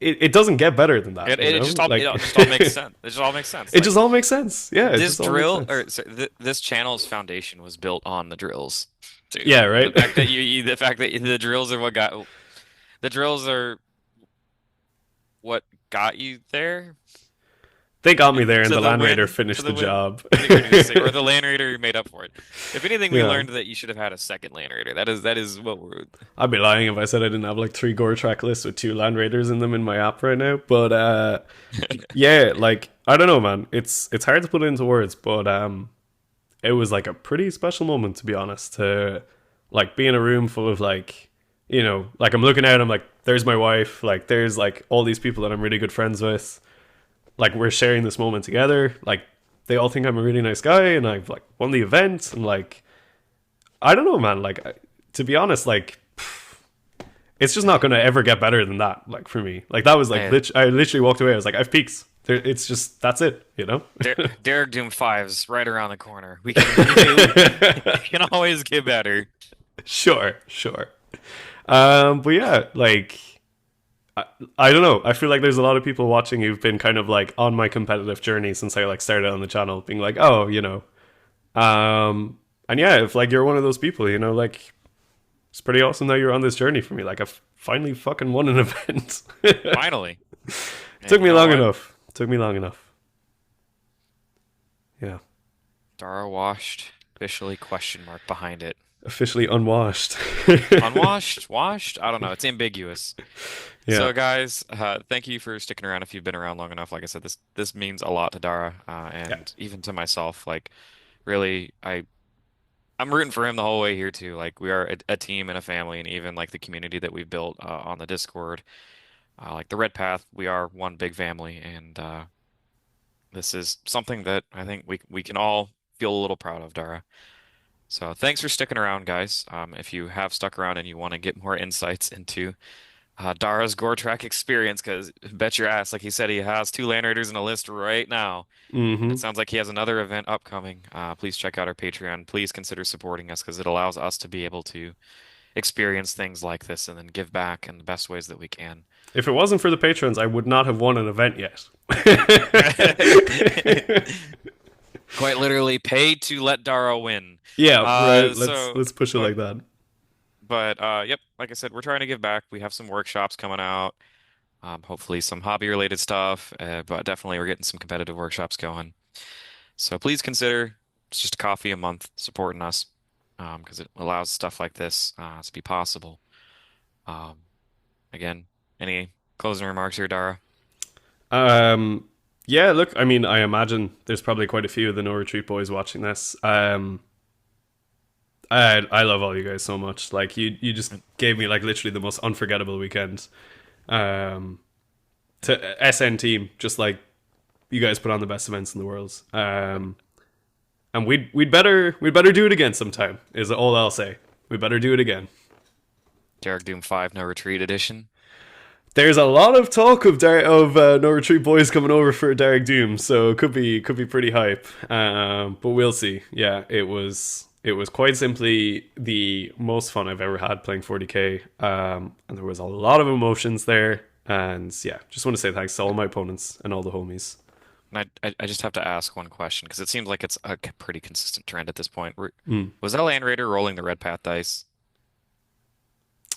Speaker 1: it doesn't get better than that.
Speaker 2: It,
Speaker 1: You
Speaker 2: it
Speaker 1: know?
Speaker 2: just all
Speaker 1: Like
Speaker 2: it just all makes sense. It just all makes sense.
Speaker 1: it
Speaker 2: Like
Speaker 1: just all makes sense. Yeah, it
Speaker 2: this
Speaker 1: just all makes
Speaker 2: drill
Speaker 1: sense.
Speaker 2: or sorry, this channel's foundation was built on the drills, too.
Speaker 1: Yeah, right.
Speaker 2: The fact that the drills are the drills are what got you there
Speaker 1: They got me there, and
Speaker 2: to
Speaker 1: the
Speaker 2: the
Speaker 1: Land Raider
Speaker 2: win to
Speaker 1: finished
Speaker 2: the
Speaker 1: the
Speaker 2: win.
Speaker 1: job.
Speaker 2: I think we need to say, or the Land Raider made up for it. If anything, we
Speaker 1: Yeah.
Speaker 2: learned that you should have had a second Land Raider. That is what we're.
Speaker 1: I'd be lying if I said I didn't have like 3 Goretrack lists with 2 Land Raiders in them in my app right now. But yeah, like I don't know, man. It's hard to put it into words, but it was like a pretty special moment to be honest. To like be in a room full of like, you know, like I'm looking out, I'm like, there's my wife, like there's like all these people that I'm really good friends with. Like we're sharing this moment together. Like they all think I'm a really nice guy, and I've like won the event, and like I don't know, man. Like to be honest, like it's just not gonna ever get better than that. Like for me, like that was like
Speaker 2: Man.
Speaker 1: I literally walked away. I was like, I've peaks. It's just that's it, you know.
Speaker 2: Derek Doom 5's right around the corner. We can always get better.
Speaker 1: Sure. But yeah, like I don't know. I feel like there's a lot of people watching who've been kind of like on my competitive journey since I like started on the channel, being like, oh, you know, and yeah, if like you're one of those people, you know, like it's pretty awesome that you're on this journey for me. Like I've finally fucking won an event.
Speaker 2: Finally.
Speaker 1: Took
Speaker 2: And
Speaker 1: me
Speaker 2: you know
Speaker 1: long
Speaker 2: what?
Speaker 1: enough. Took me long enough. Yeah.
Speaker 2: Dara washed, officially question mark behind it.
Speaker 1: Officially unwashed.
Speaker 2: Unwashed, washed? I don't know. It's ambiguous.
Speaker 1: Yeah.
Speaker 2: So guys, thank you for sticking around if you've been around long enough. Like I said, this means a lot to Dara, and
Speaker 1: Yeah.
Speaker 2: even to myself. Like really, I I'm rooting for him the whole way here too. Like we are a team and a family, and even like the community that we've built on the Discord, like the Red Path, we are one big family, and this is something that I think we can all feel a little proud of, Dara. So thanks for sticking around, guys. If you have stuck around and you want to get more insights into Dara's Goretrack experience, because bet your ass, like he said, he has two Land Raiders in a list right now. And it
Speaker 1: Hmm.
Speaker 2: sounds like he has another event upcoming. Please check out our Patreon. Please consider supporting us because it allows us to be able to experience things like this and then give back in the best ways that we can.
Speaker 1: If it wasn't for the patrons, I would not have won an event yet.
Speaker 2: Quite literally, pay to let Dara win.
Speaker 1: Yeah, right. Let's
Speaker 2: So,
Speaker 1: let's push it
Speaker 2: but
Speaker 1: like that.
Speaker 2: yep, like I said, we're trying to give back. We have some workshops coming out. Hopefully some hobby related stuff, but definitely we're getting some competitive workshops going. So please consider it's just a coffee a month supporting us, because it allows stuff like this to be possible. Um, again, any closing remarks here, Dara?
Speaker 1: Um, yeah, look, I mean, I imagine there's probably quite a few of the No Retreat boys watching this. I love all you guys so much. Like you just gave me like literally the most unforgettable weekend. Um, to SN team, just like you guys put on the best events in the world. And we'd better do it again sometime. Is all I'll say. We better do it again.
Speaker 2: Derek Doom 5 No Retreat Edition.
Speaker 1: There's a lot of talk of No Retreat boys coming over for Derek Doom, so it could be pretty hype. But we'll see. Yeah, it was quite simply the most fun I've ever had playing 40k, and there was a lot of emotions there. And yeah, just want to say thanks to all my opponents and all the homies.
Speaker 2: And I just have to ask one question because it seems like it's a pretty consistent trend at this point.
Speaker 1: Mm.
Speaker 2: Was that Land Raider rolling the Red Path dice?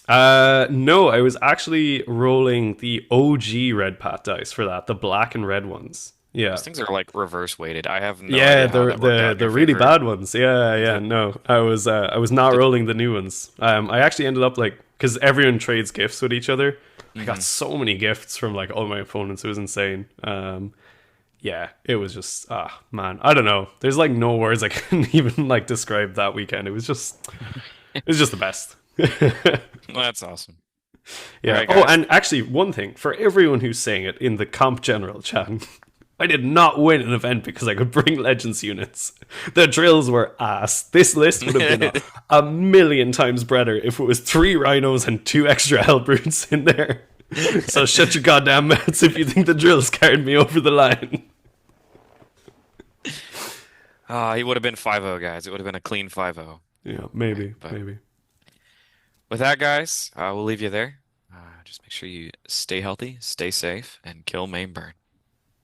Speaker 1: No, I was actually rolling the OG red pat dice for that, the black and red ones. Yeah.
Speaker 2: Those things are like reverse weighted. I have no
Speaker 1: Yeah,
Speaker 2: idea how
Speaker 1: the
Speaker 2: that worked out
Speaker 1: the
Speaker 2: in
Speaker 1: the
Speaker 2: your
Speaker 1: really
Speaker 2: favor.
Speaker 1: bad ones. Yeah, yeah.
Speaker 2: Did,
Speaker 1: No, I was not
Speaker 2: did,
Speaker 1: rolling the new ones. I actually ended up like because everyone trades gifts with each other. I got
Speaker 2: mhm.
Speaker 1: so many gifts from like all my opponents. It was insane. Yeah, it was just man, I don't know. There's like no words I can even like describe that weekend. It was just the best.
Speaker 2: That's awesome. All
Speaker 1: Yeah.
Speaker 2: right,
Speaker 1: Oh,
Speaker 2: guys.
Speaker 1: and actually, one thing for everyone who's saying it in the comp general chat, I did not win an event because I could bring legends units. The drills were ass. This list would have been a million times better if it was 3 rhinos and 2 extra hell brutes in there. So shut your goddamn mouths if you think the drills carried me over the line.
Speaker 2: He would have been 5-0, guys. It would have been a clean 5-0.
Speaker 1: Yeah,
Speaker 2: All right,
Speaker 1: maybe,
Speaker 2: but
Speaker 1: maybe.
Speaker 2: with that, guys, we'll leave you there. Just make sure you stay healthy, stay safe, and kill, maim, burn.